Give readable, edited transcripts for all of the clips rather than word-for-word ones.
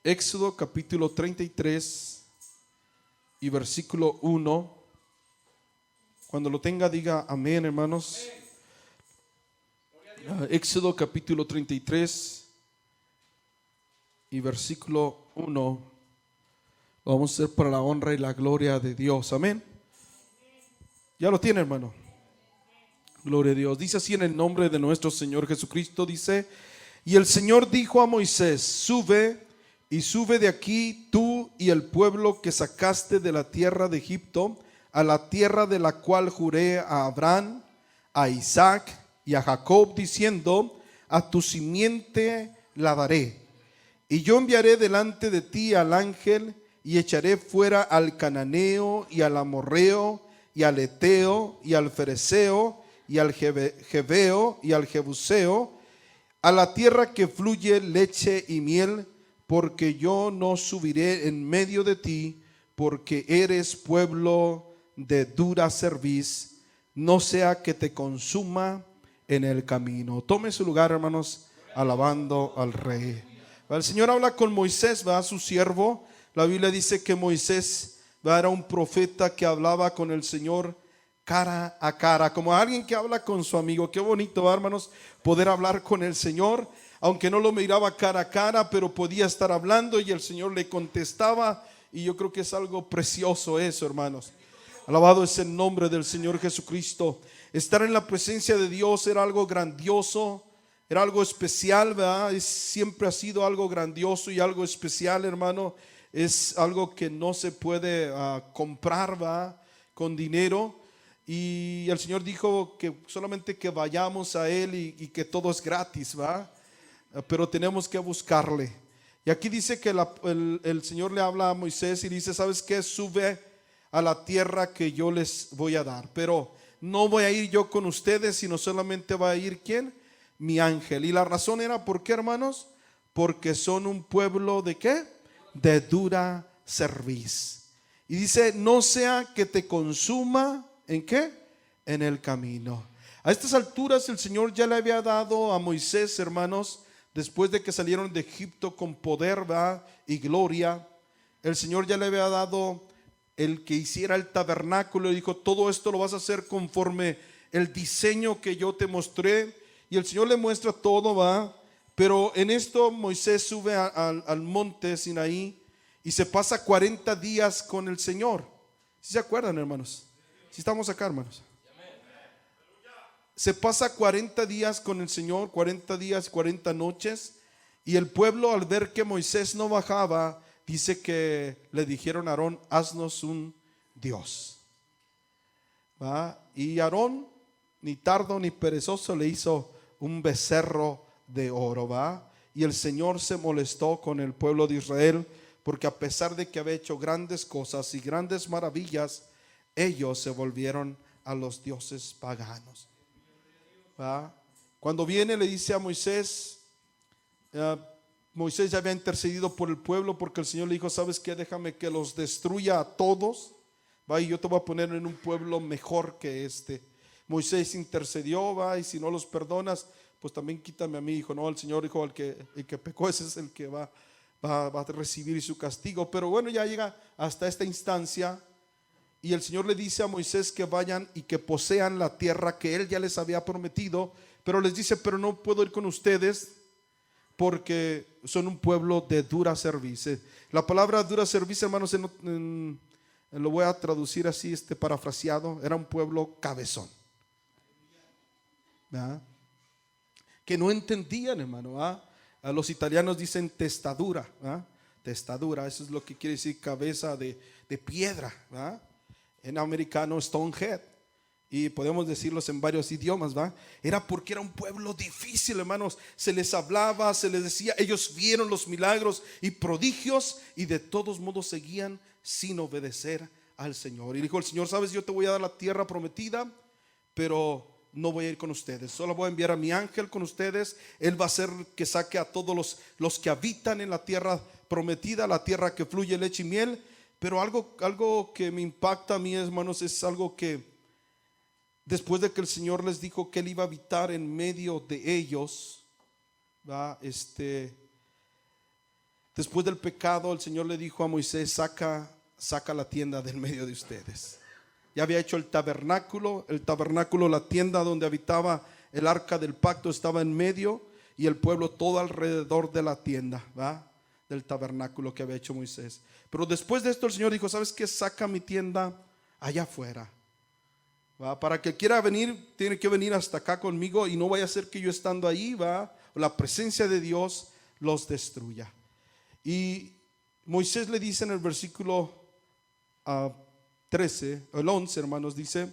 Éxodo capítulo 33 y versículo 1. Cuando lo tenga diga amén, hermanos. Éxodo capítulo 33 y versículo 1. Lo vamos a hacer para la honra y la gloria de Dios. Amén. Ya lo tiene, hermano. Gloria a Dios. Dice así en el nombre de nuestro Señor Jesucristo. Dice: y el Señor dijo a Moisés: sube de aquí tú y el pueblo que sacaste de la tierra de Egipto, a la tierra de la cual juré a Abraham, a Isaac y a Jacob, diciendo: a tu simiente la daré. Y yo enviaré delante de ti al ángel, y echaré fuera al cananeo y al amorreo y al eteo y al fereceo y al jebeo y al jebuseo, a la tierra que fluye leche y miel, porque yo no subiré en medio de ti, porque eres pueblo de dura cerviz, no sea que te consuma en el camino. Tome su lugar, hermanos, alabando al Rey. El Señor habla con Moisés, va, su siervo. La Biblia dice que Moisés era un profeta que hablaba con el Señor cara a cara, como alguien que habla con su amigo. Qué bonito, hermanos, poder hablar con el Señor, aunque no lo miraba cara a cara, pero podía estar hablando y el Señor le contestaba. Y yo creo que es algo precioso eso, hermanos. Alabado es el nombre del Señor Jesucristo. Estar en la presencia de Dios era algo grandioso, era algo especial, ¿verdad? Siempre ha sido algo grandioso y algo especial, hermano. Es algo que no se puede comprar, ¿verdad?, con dinero. Y el Señor dijo que solamente que vayamos a Él y que todo es gratis, ¿va? Pero tenemos que buscarle. Y aquí dice que el Señor le habla a Moisés y dice: ¿sabes qué? Sube a la tierra que yo les voy a dar. Pero no voy a ir yo con ustedes, sino solamente va a ir ¿quién? Mi ángel. Y la razón era, ¿por qué, hermanos? Porque son un pueblo ¿de qué? De dura cerviz. Y dice: no sea que te consuma. ¿En qué? En el camino. A estas alturas el Señor ya le había dado a Moisés, hermanos, después de que salieron de Egipto con poder, ¿verdad?, y gloria. El Señor ya le había dado el que hiciera el tabernáculo y dijo: todo esto lo vas a hacer conforme el diseño que yo te mostré. Y el Señor le muestra todo, ¿va? Pero en esto Moisés sube al monte Sinaí y se pasa 40 días con el Señor. ¿Sí se acuerdan, hermanos? Si estamos acá, hermanos. Se pasa 40 días con el Señor, 40 días, 40 noches. Y el pueblo, al ver que Moisés no bajaba, dice que le dijeron a Aarón: haznos un Dios. ¿Va? Y Aarón, ni tardo ni perezoso, le hizo un becerro de oro, ¿va? Y el Señor se molestó con el pueblo de Israel, porque a pesar de que había hecho grandes cosas y grandes maravillas, ellos se volvieron a los dioses paganos, ¿va? Cuando viene le dice a Moisés, Moisés ya había intercedido por el pueblo, porque el Señor le dijo: ¿sabes qué? Déjame que los destruya a todos, ¿va? Y yo te voy a poner en un pueblo mejor que este. Moisés intercedió, ¿va? Y si no los perdonas, pues también quítame a mi hijo. No, el Señor dijo: el que pecó, ese es el que va a recibir su castigo. Pero bueno, ya llega hasta esta instancia. Y el Señor le dice a Moisés que vayan y que posean la tierra que Él ya les había prometido. Pero les dice: pero no puedo ir con ustedes porque son un pueblo de dura cerviz. La palabra dura cerviz, hermanos, lo voy a traducir así, parafraseado. Era un pueblo cabezón, ¿verdad? Que no entendían, hermano, ¿verdad? A los italianos dicen testadura, ¿verdad? Testadura, eso es lo que quiere decir cabeza de piedra, ¿verdad? En americano stonehead, y podemos decirlos en varios idiomas, ¿va? Era porque era un pueblo difícil, hermanos. Se les hablaba, se les decía, ellos vieron los milagros y prodigios y de todos modos seguían sin obedecer al Señor. Y dijo el Señor: sabes, yo te voy a dar la tierra prometida, pero no voy a ir con ustedes, solo voy a enviar a mi ángel con ustedes. Él va a ser que saque a todos los que habitan en la tierra prometida, la tierra que fluye leche y miel. Pero algo que me impacta a mí, hermanos, es algo que después de que el Señor les dijo que Él iba a habitar en medio de ellos, ¿va? Después del pecado, el Señor le dijo a Moisés: saca la tienda del medio de ustedes. Ya había hecho el tabernáculo, la tienda donde habitaba el arca del pacto estaba en medio, y el pueblo todo alrededor de la tienda, ¿va? Del tabernáculo que había hecho Moisés. Pero después de esto el Señor dijo: ¿sabes qué? Saca mi tienda allá afuera, ¿va? Para que quiera venir, tiene que venir hasta acá conmigo, y no vaya a ser que yo estando ahí, ¿va?, la presencia de Dios los destruya. Y Moisés le dice en el versículo 13, el 11, hermanos, dice: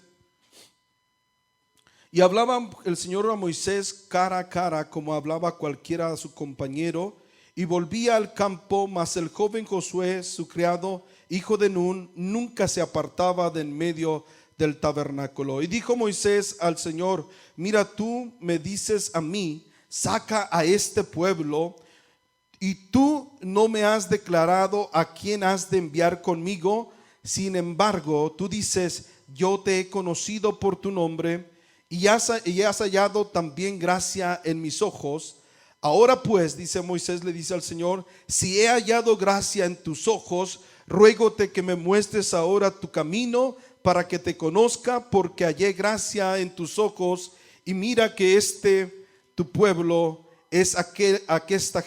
y hablaba el Señor a Moisés cara a cara, como hablaba cualquiera a su compañero, y volvía al campo, mas el joven Josué, su criado, hijo de Nun, nunca se apartaba de en medio del tabernáculo. Y dijo Moisés al Señor: mira, tú me dices a mí, saca a este pueblo, y tú no me has declarado a quién has de enviar conmigo. Sin embargo, tú dices: yo te he conocido por tu nombre, y has hallado también gracia en mis ojos. Ahora pues, dice Moisés, le dice al Señor: si he hallado gracia en tus ojos, ruégote que me muestres ahora tu camino, para que te conozca, porque hallé gracia en tus ojos. Y mira que tu pueblo es esta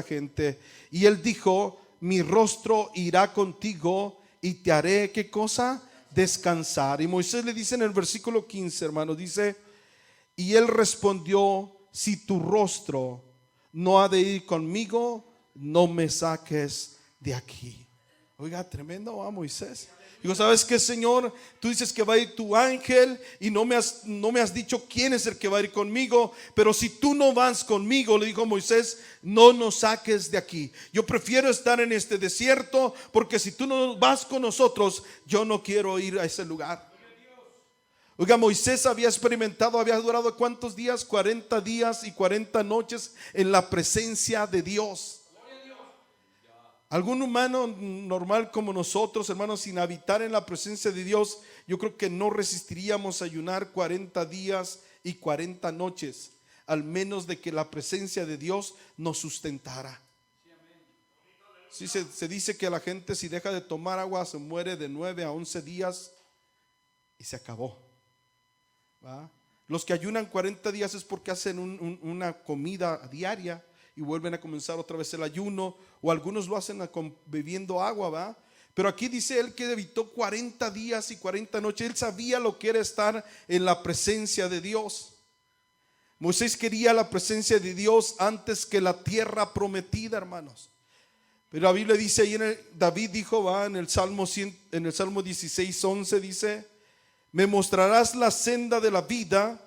gente. Y él dijo: mi rostro irá contigo, y te haré, ¿qué cosa? Descansar. Y Moisés le dice en el versículo 15, hermano, dice: y él respondió: si tu rostro no ha de ir conmigo, no me saques de aquí. Oiga, tremendo, ¿va, Moisés? Digo: ¿sabes qué, Señor? Tú dices que va a ir tu ángel, y no me has dicho quién es el que va a ir conmigo. Pero si tú no vas conmigo, le dijo Moisés, no nos saques de aquí. Yo prefiero estar en este desierto, porque si tú no vas con nosotros, yo no quiero ir a ese lugar. Oiga, Moisés había durado ¿cuántos días? 40 días y 40 noches en la presencia de Dios. Algún humano normal como nosotros, hermanos, sin habitar en la presencia de Dios, yo creo que no resistiríamos a ayunar 40 días y 40 noches, al menos de que la presencia de Dios nos sustentara. Sí, se dice que la gente, si deja de tomar agua, se muere de 9 a 11 días y se acabó, ¿va? Los que ayunan 40 días es porque hacen una comida diaria y vuelven a comenzar otra vez el ayuno, o algunos lo hacen bebiendo agua, ¿va? Pero aquí dice él que evitó 40 días y 40 noches. Él sabía lo que era estar en la presencia de Dios. Moisés quería la presencia de Dios antes que la tierra prometida, hermanos. Pero la Biblia dice ahí, David dijo, ¿va?, en el Salmo 16:11 dice: me mostrarás la senda de la vida,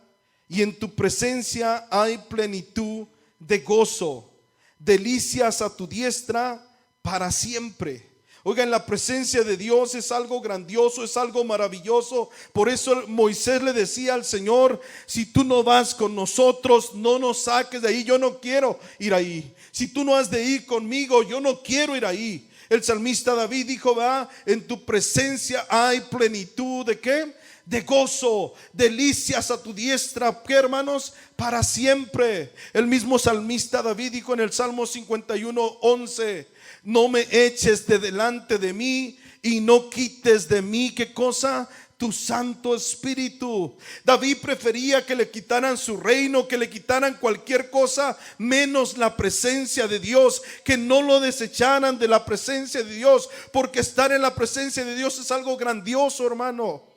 y en tu presencia hay plenitud de gozo, delicias a tu diestra para siempre. Oiga, en la presencia de Dios es algo grandioso, es algo maravilloso. Por eso Moisés le decía al Señor: si tú no vas con nosotros, no nos saques de ahí. Yo no quiero ir ahí. Si tú no has de ir conmigo, yo no quiero ir ahí. El salmista David dijo, va, en tu presencia hay plenitud ¿de qué? De gozo, delicias a tu diestra, ¿qué, hermanos? Para siempre. El mismo salmista David dijo en el Salmo 51:11: no me eches de delante de mí, y no quites de mí, ¿qué cosa? Tu Santo Espíritu. David prefería que le quitaran su reino, que le quitaran cualquier cosa, menos la presencia de Dios, que no lo desecharan de la presencia de Dios, porque estar en la presencia de Dios es algo grandioso, hermano.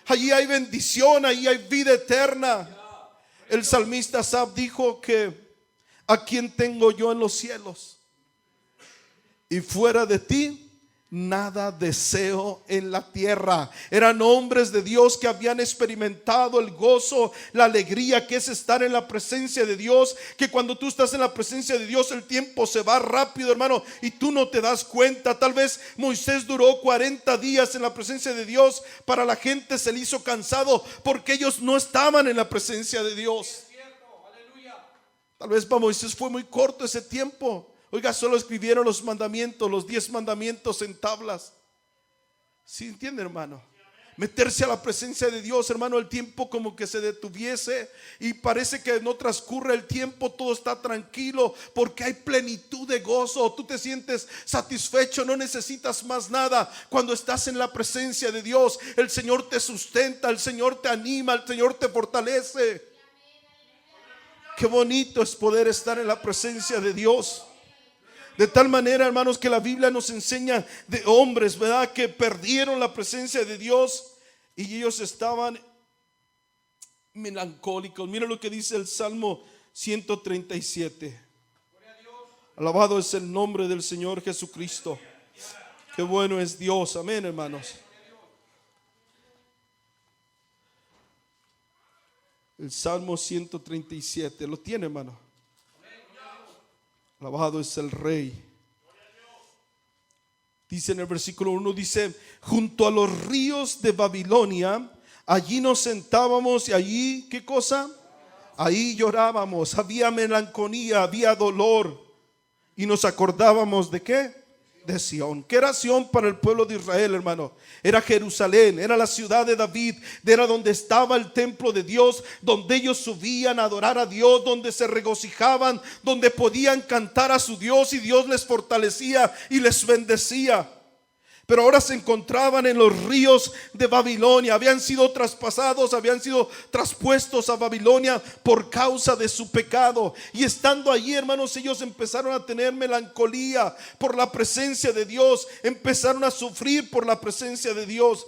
Allí hay bendición, allí hay vida eterna. El salmista Asaf dijo que: ¿a quién tengo yo en los cielos? Y fuera de ti nada deseo en la tierra. Eran hombres de Dios que habían experimentado el gozo, la alegría que es estar en la presencia de Dios. Que cuando tú estás en la presencia de Dios, el tiempo se va rápido, hermano, y tú no te das cuenta. Tal vez Moisés duró 40 días en la presencia de Dios. Para la gente se le hizo cansado, porque ellos no estaban en la presencia de Dios. Tal vez para Moisés fue muy corto ese tiempo. Oiga, solo escribieron los mandamientos, los 10 mandamientos en tablas. ¿Sí entiende, hermano? Meterse a la presencia de Dios, hermano, el tiempo como que se detuviese y parece que no transcurre el tiempo, todo está tranquilo porque hay plenitud de gozo. Tú te sientes satisfecho, no necesitas más nada. Cuando estás en la presencia de Dios, el Señor te sustenta, el Señor te anima, el Señor te fortalece. Qué bonito es poder estar en la presencia de Dios. De tal manera, hermanos, que la Biblia nos enseña de hombres, ¿verdad?, que perdieron la presencia de Dios y ellos estaban melancólicos. Mira lo que dice el Salmo 137. Alabado es el nombre del Señor Jesucristo. Qué bueno es Dios. Amén, hermanos. El Salmo 137. ¿Lo tiene, hermano? Alabado es el Rey. Dice en el versículo 1, dice: junto a los ríos de Babilonia, allí nos sentábamos y allí, ¿qué cosa? Ahí llorábamos, había melancolía, había dolor. Y nos acordábamos ¿de qué? De Sión. ¿Qué era Sión para el pueblo de Israel, hermano? Era Jerusalén, era la ciudad de David, era donde estaba el templo de Dios, donde ellos subían a adorar a Dios, donde se regocijaban, donde podían cantar a su Dios y Dios les fortalecía y les bendecía. Pero ahora se encontraban en los ríos de Babilonia. Habían sido traspasados, habían sido traspuestos a Babilonia por causa de su pecado. Y estando allí, hermanos, ellos empezaron a tener melancolía por la presencia de Dios. Empezaron a sufrir por la presencia de Dios.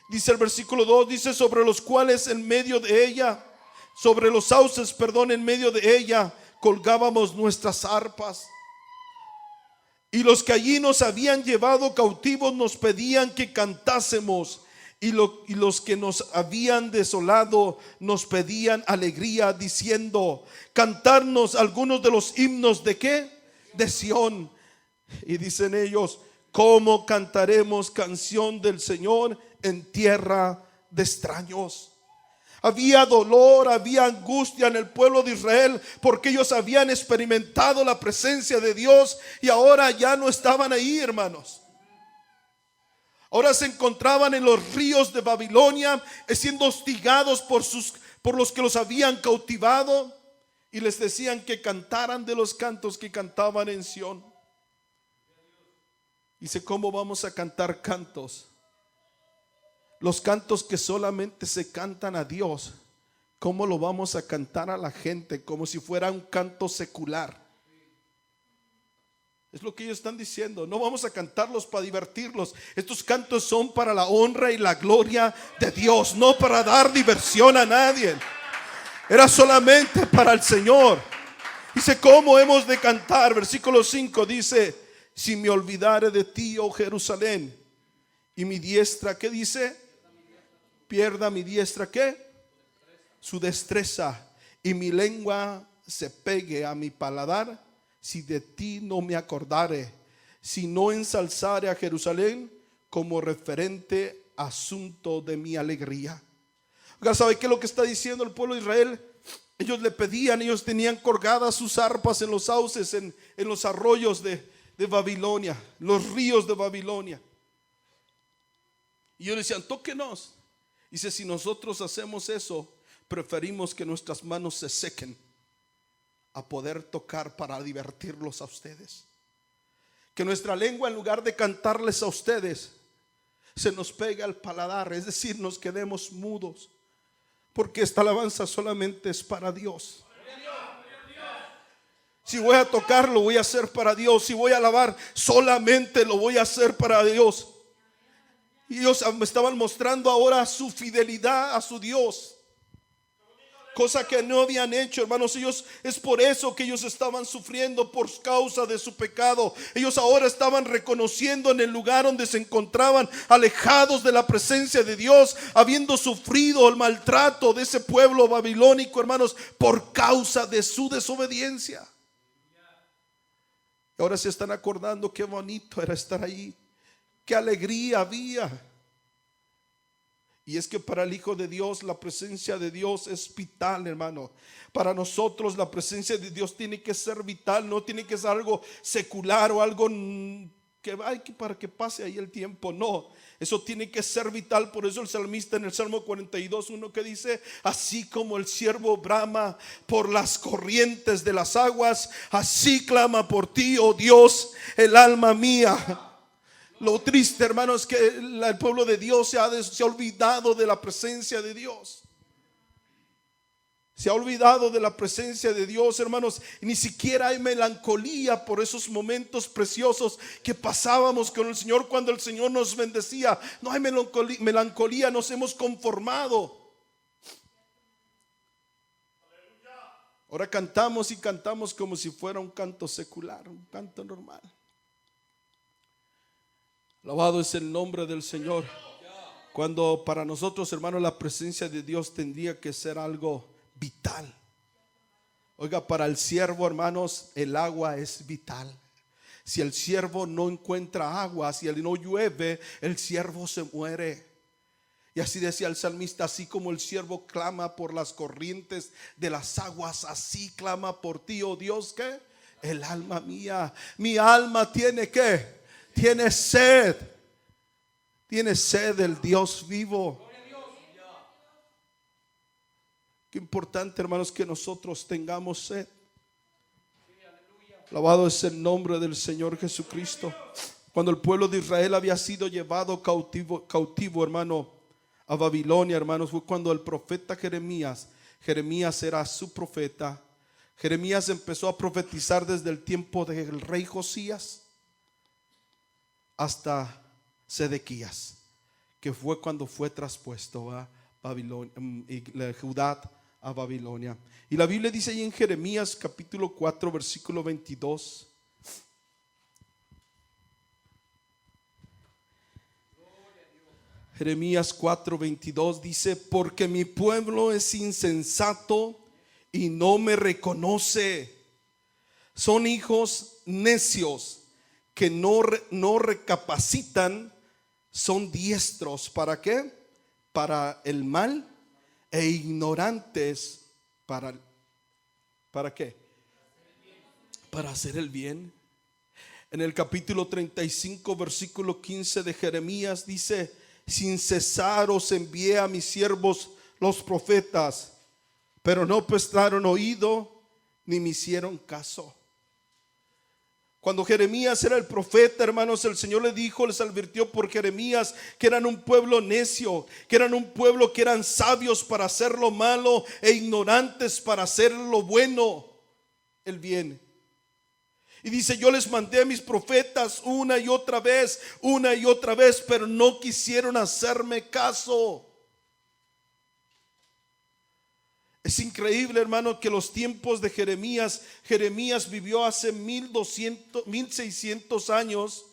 Dice el versículo 2, dice: sobre los cuales en medio de ella, sobre los sauces, perdón, en medio de ella, colgábamos nuestras arpas. Y los que allí nos habían llevado cautivos nos pedían que cantásemos. Y los que nos habían desolado nos pedían alegría, diciendo: cantarnos algunos de los himnos ¿de qué? De Sión. Y dicen ellos: ¿cómo cantaremos canción del Señor en tierra de extraños? Había dolor, había angustia en el pueblo de Israel porque ellos habían experimentado la presencia de Dios y ahora ya no estaban ahí, hermanos. Ahora se encontraban en los ríos de Babilonia, siendo hostigados por los que los habían cautivado, y les decían que cantaran de los cantos que cantaban en Sión. Dice: ¿cómo vamos a cantar cantos? Los cantos que solamente se cantan a Dios, ¿cómo lo vamos a cantar a la gente? Como si fuera un canto secular. Es lo que ellos están diciendo. No vamos a cantarlos para divertirlos. Estos cantos son para la honra y la gloria de Dios, no para dar diversión a nadie. Era solamente para el Señor. Dice: ¿cómo hemos de cantar? Versículo 5 dice: si me olvidare de ti, oh Jerusalén, y mi diestra, ¿qué dice? Pierda mi diestra, ¿qué? Su destreza, y mi lengua se pegue a mi paladar, si de ti no me acordare, si no ensalzare a Jerusalén como referente asunto de mi alegría. Oiga, ¿sabe qué es lo que está diciendo el pueblo de Israel? Ellos le pedían, ellos tenían colgadas sus arpas en los sauces, en los arroyos de Babilonia, los ríos de Babilonia. Y ellos decían: tóquenos. Dice: si nosotros hacemos eso, preferimos que nuestras manos se sequen a poder tocar para divertirlos a ustedes. Que nuestra lengua, en lugar de cantarles a ustedes, se nos pegue al paladar, es decir, nos quedemos mudos, porque esta alabanza solamente es para Dios. Si voy a tocar, lo voy a hacer para Dios. Si voy a alabar, solamente lo voy a hacer para Dios. Y ellos me estaban mostrando ahora su fidelidad a su Dios, cosa que no habían hecho, hermanos. Ellos, es por eso que ellos estaban sufriendo, por causa de su pecado. Ellos ahora estaban reconociendo en el lugar donde se encontraban, alejados de la presencia de Dios, habiendo sufrido el maltrato de ese pueblo babilónico, hermanos, por causa de su desobediencia. Y ahora se están acordando qué bonito era estar ahí, qué alegría había. Y es que para el Hijo de Dios la presencia de Dios es vital, hermano. Para nosotros la presencia de Dios tiene que ser vital, no tiene que ser algo secular o algo para que pase ahí el tiempo. No, eso tiene que ser vital. Por eso el salmista en el Salmo 42:1 que dice: así como el siervo brama por las corrientes de las aguas, así clama por ti, oh Dios, el alma mía. Lo triste, hermanos, es que el pueblo de Dios se ha olvidado de la presencia de Dios. Se ha olvidado de la presencia de Dios, hermanos. Y ni siquiera hay melancolía por esos momentos preciosos que pasábamos con el Señor cuando el Señor nos bendecía. No hay melancolía, nos hemos conformado. Ahora cantamos y cantamos como si fuera un canto secular, un canto normal. Alabado es el nombre del Señor. Cuando para nosotros, hermanos, la presencia de Dios tendría que ser algo vital. Oiga, para el siervo, hermanos, el agua es vital. Si el siervo no encuentra agua, si no llueve, el siervo se muere. Y así decía el salmista: así como el siervo clama por las corrientes de las aguas, así clama por ti, oh Dios, que el alma mía. Mi alma tiene que tiene sed del Dios vivo. Qué importante, hermanos, que nosotros tengamos sed. Alabado es el nombre del Señor Jesucristo. Cuando el pueblo de Israel había sido llevado cautivo, hermano, a Babilonia, hermanos, fue cuando el profeta Jeremías era su profeta. Jeremías empezó a profetizar desde el tiempo del rey Josías hasta Sedequías, que fue cuando fue traspuesto a Babilonia, Judá a Babilonia. Y la Biblia dice ahí en Jeremías capítulo 4 versículo 22: Jeremías 4:22 dice: porque mi pueblo es insensato y no me reconoce. Son hijos necios que no recapacitan. Son diestros, ¿para qué? Para el mal, e ignorantes ¿para qué? Para hacer el bien. En el capítulo 35 versículo 15 de Jeremías dice: sin cesar os envié a mis siervos los profetas, pero no prestaron oído ni me hicieron caso. Cuando Jeremías era el profeta, hermanos, el Señor les advirtió por Jeremías que eran un pueblo necio, que eran un pueblo que eran sabios para hacer lo malo e ignorantes para hacer lo bueno, el bien. Y dice: yo les mandé a mis profetas una y otra vez, pero no quisieron hacerme caso. Es increíble, hermano, que los tiempos de Jeremías vivió hace 1600 años,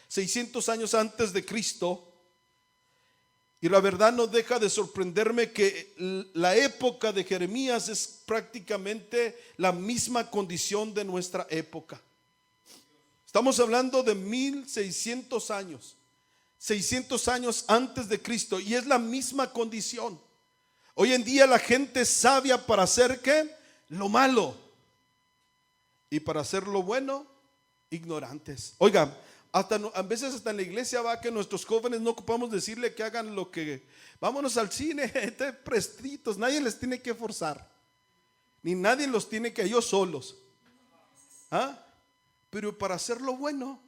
600 años antes de Cristo. Y la verdad no deja de sorprenderme que la época de Jeremías es prácticamente la misma condición de nuestra época. Estamos hablando de 1600 años, 600 años antes de Cristo, y es la misma condición. Hoy en día la gente es sabia para hacer ¿qué? Lo malo, y para hacer lo bueno, ignorantes. Oigan, a veces hasta en la iglesia va que nuestros jóvenes no ocupamos decirle que hagan lo que, vámonos al cine, prestitos, nadie les tiene que forzar, ni nadie los tiene que, ellos solos. Pero para hacer lo bueno,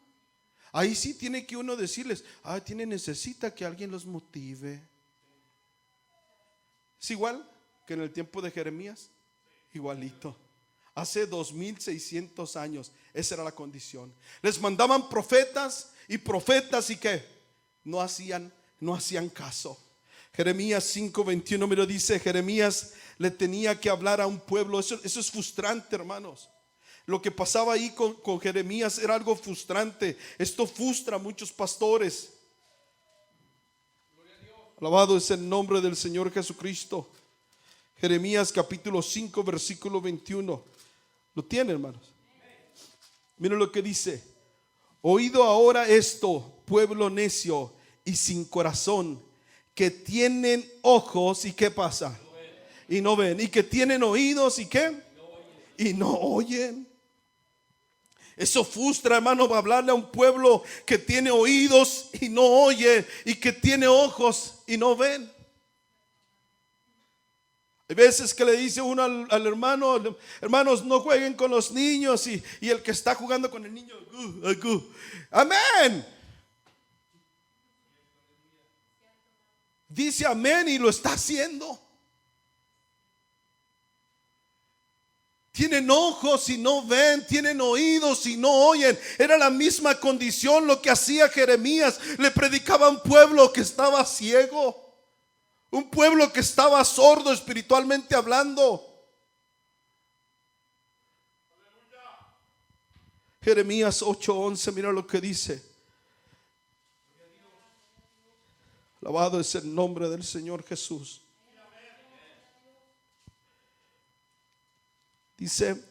ahí sí tiene que uno decirles: necesita que alguien los motive. Es igual que en el tiempo de Jeremías, igualito. Hace 2600 años esa era la condición. Les mandaban profetas y que no hacían caso. Jeremías 5:21 me lo dice. Jeremías le tenía que hablar a un pueblo. Eso es frustrante, hermanos. Lo que pasaba ahí con Jeremías era algo frustrante. Esto frustra a muchos pastores. Alabado es el nombre del Señor Jesucristo. Jeremías capítulo 5 versículo 21. ¿Lo tiene, hermanos? Miren lo que dice: oído ahora esto, pueblo necio y sin corazón, que tienen ojos y ¿qué pasa? Y no ven. Y que tienen oídos y ¿qué? Y no oyen. Eso frustra, hermano, va a hablarle a un pueblo que tiene oídos y no oye, y que tiene ojos y no ven. Hay veces que le dice uno al hermano: hermanos, no jueguen con los niños, y el que está jugando con el niño, amén. Dice amén y lo está haciendo. Tienen ojos y no ven, tienen oídos y no oyen. Era la misma condición lo que hacía Jeremías. Le predicaba a un pueblo que estaba ciego, un pueblo que estaba sordo espiritualmente hablando. Jeremías 8:11, mira lo que dice. Alabado es el nombre del Señor Jesús. Dice: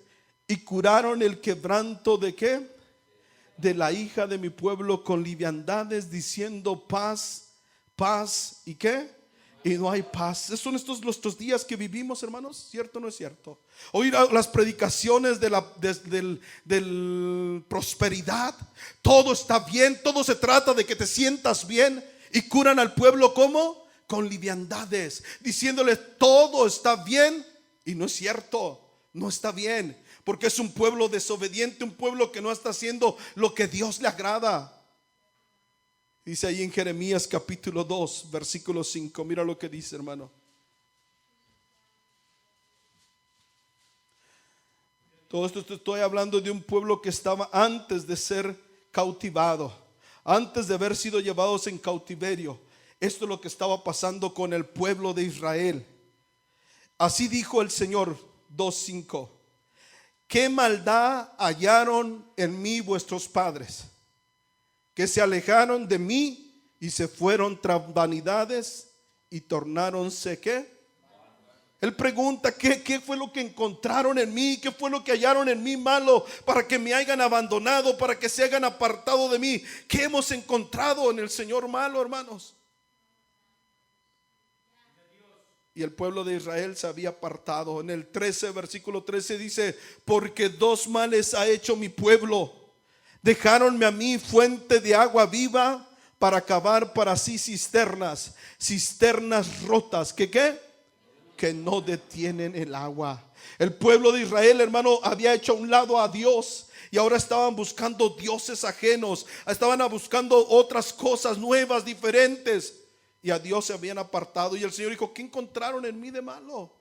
y curaron el quebranto ¿de qué? De la hija de mi pueblo con liviandades, diciendo paz, paz, ¿y qué? Y no hay paz. Son estos nuestros días que vivimos, hermanos. ¿Cierto o no es cierto? Oír las predicaciones de prosperidad. Todo está bien, todo se trata de que te sientas bien. Y curan al pueblo ¿cómo? Con liviandades, diciéndole todo está bien. Y no es cierto. No está bien, porque es un pueblo desobediente, un pueblo que no está haciendo lo que Dios le agrada. Dice ahí en Jeremías capítulo 2, versículo 5. Mira lo que dice, hermano. Todo esto te estoy hablando de un pueblo que estaba antes de ser cautivado, antes de haber sido llevados en cautiverio. Esto es lo que estaba pasando con el pueblo de Israel. Así dijo el Señor. 2:5. ¿Qué maldad hallaron en mí vuestros padres? Que se alejaron de mí y se fueron tras vanidades y tornáronse ¿qué? Él pregunta: ¿qué fue lo que encontraron en mí? ¿Qué fue lo que hallaron en mí malo para que me hayan abandonado, para que se hayan apartado de mí? ¿Qué hemos encontrado en el Señor malo, hermanos? Y el pueblo de Israel se había apartado. En el 13, versículo 13 dice: porque dos males ha hecho mi pueblo. Dejáronme a mí fuente de agua viva para cavar para sí cisternas, cisternas rotas. ¿Qué? Que no detienen el agua. El pueblo de Israel, hermano, había hecho a un lado a Dios. Y ahora estaban buscando dioses ajenos. Estaban buscando otras cosas nuevas, diferentes. Y a Dios se habían apartado. Y el Señor dijo: ¿qué encontraron en mí de malo?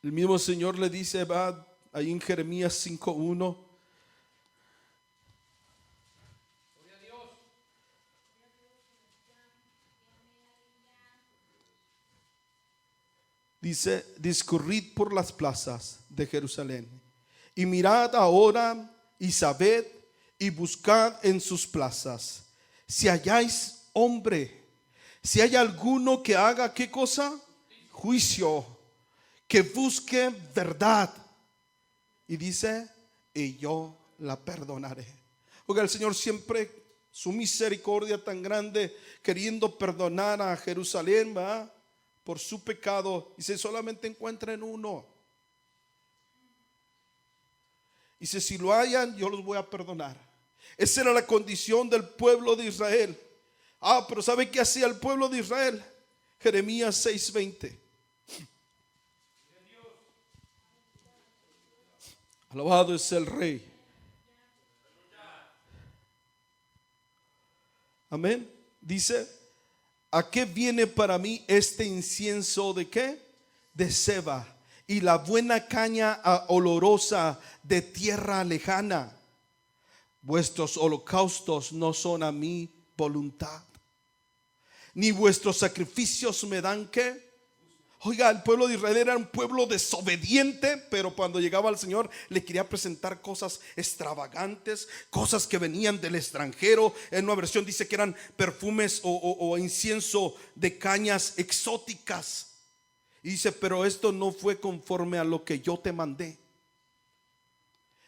El mismo Señor le dice, va ahí en Jeremías 5:1. Dice: discurrid por las plazas de Jerusalén y mirad ahora y sabed y buscad en sus plazas si halláis hombre, si hay alguno que haga ¿qué cosa? Juicio, que busque verdad. Y dice: y yo la perdonaré. Porque el Señor siempre, su misericordia tan grande, queriendo perdonar a Jerusalén, ¿va? Por su pecado, dice: solamente encuentren uno. Dice: si lo hallan, yo los voy a perdonar. Esa era la condición del pueblo de Israel. Pero ¿sabe qué hacía el pueblo de Israel? Jeremías 6:20. Alabado es el Rey. Amén. Dice: ¿a qué viene para mí este incienso de qué? De Seba, y la buena caña olorosa de tierra lejana. Vuestros holocaustos no son a mi voluntad, ni vuestros sacrificios me dan ¿qué? Oiga, el pueblo de Israel era un pueblo desobediente, pero cuando llegaba al Señor le quería presentar cosas extravagantes, cosas que venían del extranjero. En una versión dice que eran perfumes o incienso de cañas exóticas. Y dice: pero esto no fue conforme a lo que yo te mandé.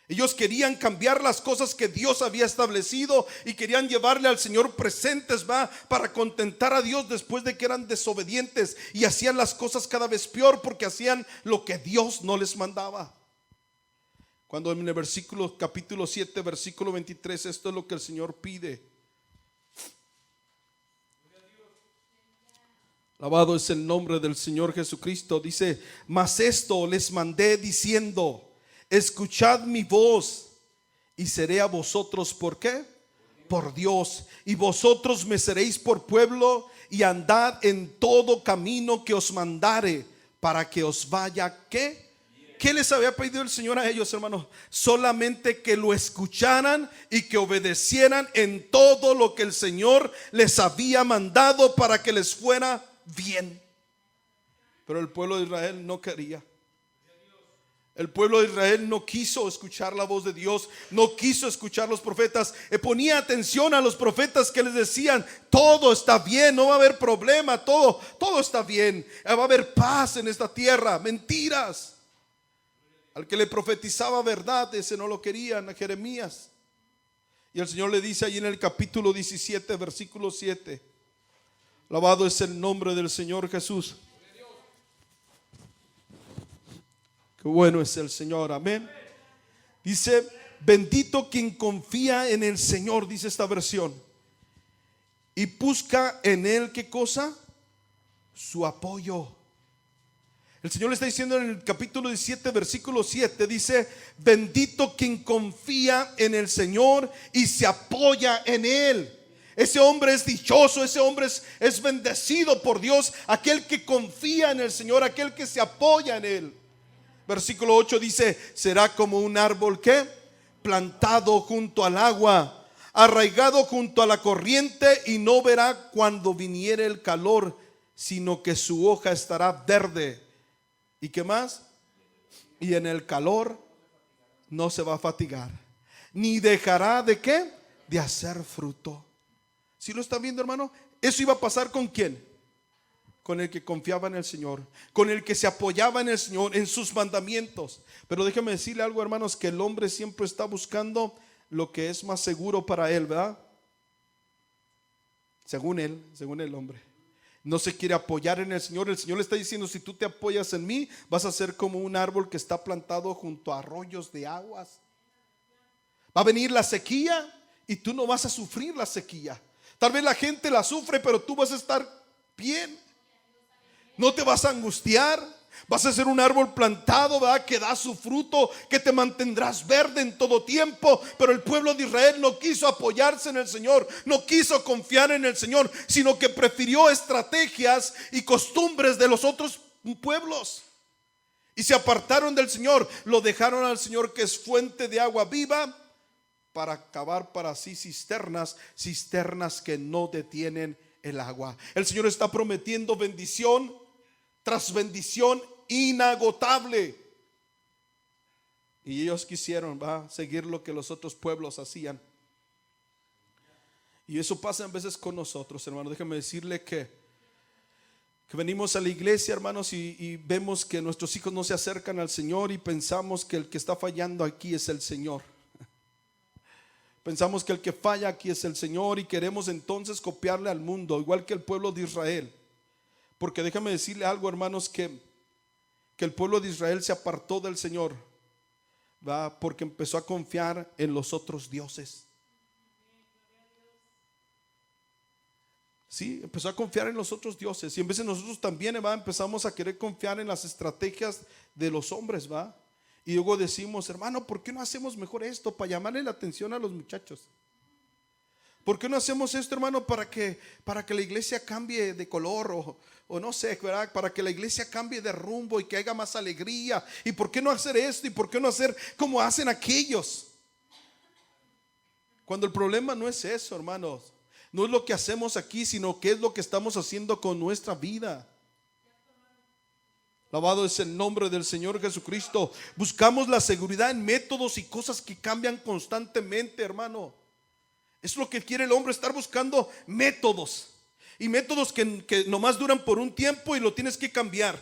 Ellos querían cambiar las cosas que Dios había establecido y querían llevarle al Señor presentes, va, para contentar a Dios, después de que eran desobedientes y hacían las cosas cada vez peor porque hacían lo que Dios no les mandaba. Cuando en el versículo capítulo 7 versículo 23, esto es lo que el Señor pide. Alabado es el nombre del Señor Jesucristo. Dice: mas esto les mandé diciendo, escuchad mi voz y seré a vosotros, ¿por qué? Por Dios, y vosotros me seréis por pueblo, y andad en todo camino que os mandare, para que os vaya, ¿qué? ¿Qué les había pedido el Señor a ellos, hermanos? Solamente que lo escucharan y que obedecieran en todo lo que el Señor les había mandado para que les fuera bien. Pero el pueblo de Israel no quería. El pueblo de Israel no quiso escuchar la voz de Dios, no quiso escuchar los profetas. Ponía atención a los profetas que les decían: todo está bien, no va a haber problema, todo está bien, va a haber paz en esta tierra. Mentiras. Al que le profetizaba verdad, ese no lo querían, a Jeremías. Y el Señor le dice ahí en el capítulo 17 versículo 7: alabado es el nombre del Señor Jesús. Qué bueno es el Señor, amén. Dice: bendito quien confía en el Señor, dice esta versión, y busca en Él, ¿qué cosa? Su apoyo. El Señor le está diciendo en el capítulo 17 versículo 7, dice: bendito quien confía en el Señor y se apoya en Él. Ese hombre es dichoso, ese hombre es bendecido por Dios, aquel que confía en el Señor, aquel que se apoya en Él. Versículo 8 dice: será como un árbol que plantado junto al agua, arraigado junto a la corriente, y no verá cuando viniere el calor, sino que su hoja estará verde. ¿Y qué más? Y en el calor no se va a fatigar, ni dejará de ¿qué? De hacer fruto. ¿Sí lo están viendo, hermano? Eso iba a pasar ¿con quién? Con el que confiaba en el Señor, con el que se apoyaba en el Señor, en sus mandamientos. Pero déjeme decirle algo, hermanos, que el hombre siempre está buscando lo que es más seguro para él, ¿verdad? Según el hombre. No se quiere apoyar en el Señor. El Señor le está diciendo: si tú te apoyas en mí, vas a ser como un árbol que está plantado junto a arroyos de aguas. Va a venir la sequía y tú no vas a sufrir la sequía. Tal vez la gente la sufre, pero tú vas a estar bien. No te vas a angustiar. Vas a ser un árbol plantado, ¿verdad? Que da su fruto, que te mantendrás verde en todo tiempo. Pero el pueblo de Israel no quiso apoyarse en el Señor, no quiso confiar en el Señor, sino que prefirió estrategias y costumbres de los otros pueblos, y se apartaron del Señor. Lo dejaron al Señor, que es fuente de agua viva, para cavar para sí cisternas que no detienen el agua. El Señor está prometiendo bendición tras bendición inagotable, y ellos quisieron seguir lo que los otros pueblos hacían. Y eso pasa a veces con nosotros, hermanos. Déjame decirle que venimos a la iglesia, hermanos, y vemos que nuestros hijos no se acercan al Señor, y pensamos que el que está fallando aquí es el Señor. Pensamos que el que falla aquí es el Señor, y queremos entonces copiarle al mundo, igual que el pueblo de Israel. Porque déjame decirle algo, hermanos, que el pueblo de Israel se apartó del Señor, ¿va? Porque empezó a confiar en los otros dioses. Sí, empezó a confiar en los otros dioses. Y en veces nosotros también, empezamos a querer confiar en las estrategias de los hombres, ¿va? Y luego decimos: hermano, ¿por qué no hacemos mejor esto para llamarle la atención a los muchachos? ¿Por qué no hacemos esto, hermano, para que la iglesia cambie de color, o no sé, ¿verdad? Para que la iglesia cambie de rumbo y que haya más alegría? ¿Y por qué no hacer esto? ¿Y por qué no hacer como hacen aquellos? Cuando el problema no es eso, hermanos. No es lo que hacemos aquí, sino que es lo que estamos haciendo con nuestra vida. Alabado es el nombre del Señor Jesucristo. Buscamos la seguridad en métodos y cosas que cambian constantemente, hermano. Es lo que quiere el hombre, estar buscando métodos. Y métodos que nomás duran por un tiempo y lo tienes que cambiar.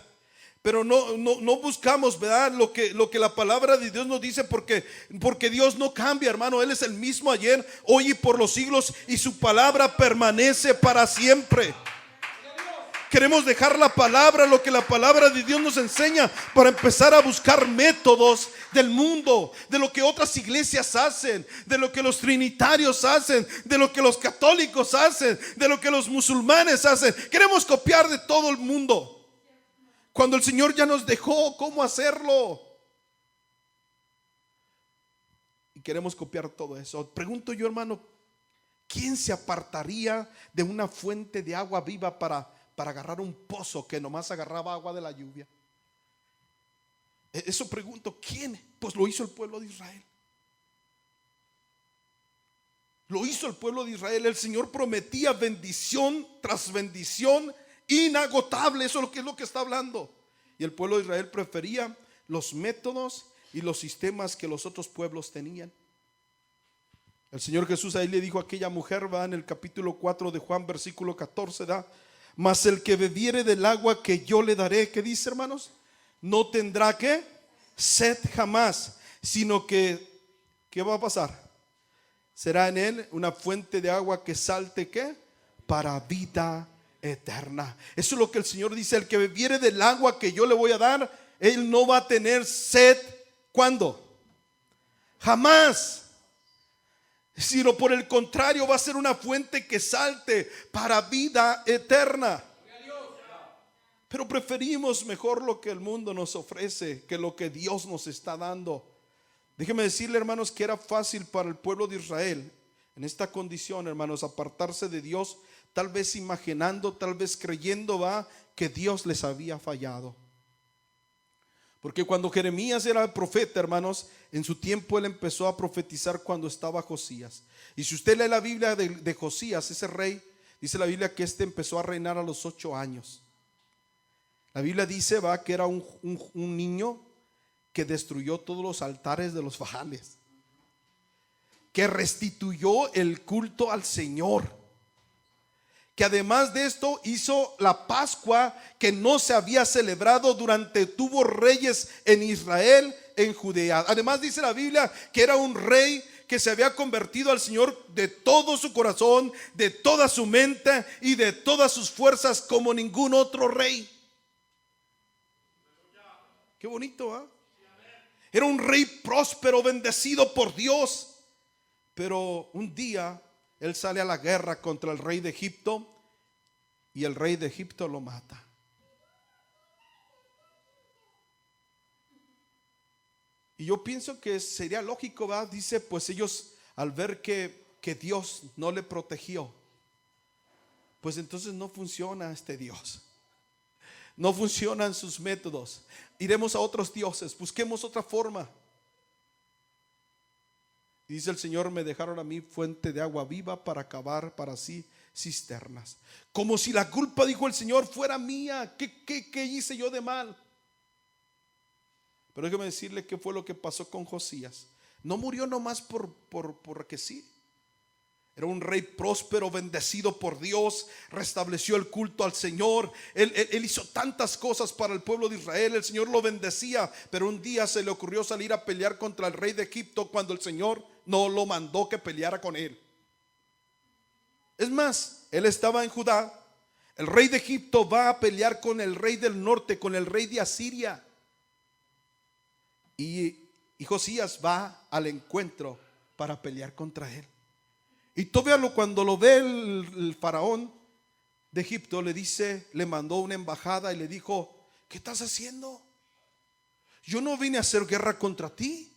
Pero no buscamos, ¿verdad? Lo que la palabra de Dios nos dice, porque Dios no cambia, hermano. Él es el mismo ayer, hoy y por los siglos, y su palabra permanece para siempre. Queremos dejar la palabra, lo que la palabra de Dios nos enseña, para empezar a buscar métodos del mundo, de lo que otras iglesias hacen, de lo que los trinitarios hacen, de lo que los católicos hacen, de lo que los musulmanes hacen. Queremos copiar de todo el mundo, cuando el Señor ya nos dejó cómo hacerlo. Y queremos copiar todo eso. Pregunto yo, hermano, ¿quién se apartaría de una fuente de agua viva para agarrar un pozo que nomás agarraba agua de la lluvia? Eso pregunto, ¿quién? Pues lo hizo el pueblo de Israel. Lo hizo el pueblo de Israel. El Señor prometía bendición tras bendición inagotable. Eso es lo que está hablando. Y el pueblo de Israel prefería los métodos y los sistemas que los otros pueblos tenían. El Señor Jesús ahí le dijo a aquella mujer, va en el capítulo 4 de Juan, versículo 14, da: mas el que bebiere del agua que yo le daré, ¿qué dice, hermanos? No tendrá ¿qué? Sed jamás, sino que, ¿qué va a pasar? Será en él una fuente de agua que salte ¿qué? Para vida eterna. Eso es lo que el Señor dice: el que bebiere del agua que yo le voy a dar, él no va a tener sed. ¿Cuándo? Jamás. Sino por el contrario, va a ser una fuente que salte para vida eterna. Pero preferimos mejor lo que el mundo nos ofrece que lo que Dios nos está dando. Déjeme decirle, hermanos, que era fácil para el pueblo de Israel en esta condición, hermanos, apartarse de Dios, tal vez imaginando, tal vez creyendo que Dios les había fallado. Porque cuando Jeremías era el profeta, hermanos, en su tiempo él empezó a profetizar cuando estaba Josías. Y si usted lee la Biblia de Josías, ese rey, dice la Biblia que empezó a reinar a los 8 años. La Biblia dice que era un niño que destruyó todos los altares de los baales, que restituyó el culto al Señor, que además de esto hizo la Pascua que no se había celebrado tuvo reyes en Israel, en Judea. Además dice la Biblia que era un rey que se había convertido al Señor de todo su corazón, de toda su mente y de todas sus fuerzas como ningún otro rey. Qué bonito, ¿eh? Era un rey próspero, bendecido por Dios. Pero un día él sale a la guerra contra el rey de Egipto y el rey de Egipto lo mata. Y yo pienso que sería lógico, ¿verdad? Dice, pues ellos al ver que Dios no le protegió, pues entonces no funciona este Dios. No funcionan sus métodos. Iremos a otros dioses, busquemos otra forma. Y dice el Señor: me dejaron a mí fuente de agua viva para cavar para sí cisternas. Como si la culpa, dijo el Señor, fuera mía. ¿Qué hice yo de mal? Pero déjeme decirle qué fue lo que pasó con Josías. No murió nomás porque sí. Era un rey próspero, bendecido por Dios, restableció el culto al Señor. Él hizo tantas cosas para el pueblo de Israel. El Señor lo bendecía, pero un día se le ocurrió salir a pelear contra el rey de Egipto cuando el Señor no lo mandó que peleara con él. Es más, él estaba en Judá. El rey de Egipto va a pelear con el rey del norte, con el rey de Asiria. Y Josías va al encuentro para pelear contra él. Y todavía cuando lo ve el faraón de Egipto, le mandó una embajada y le dijo: ¿qué estás haciendo? Yo no vine a hacer guerra contra ti,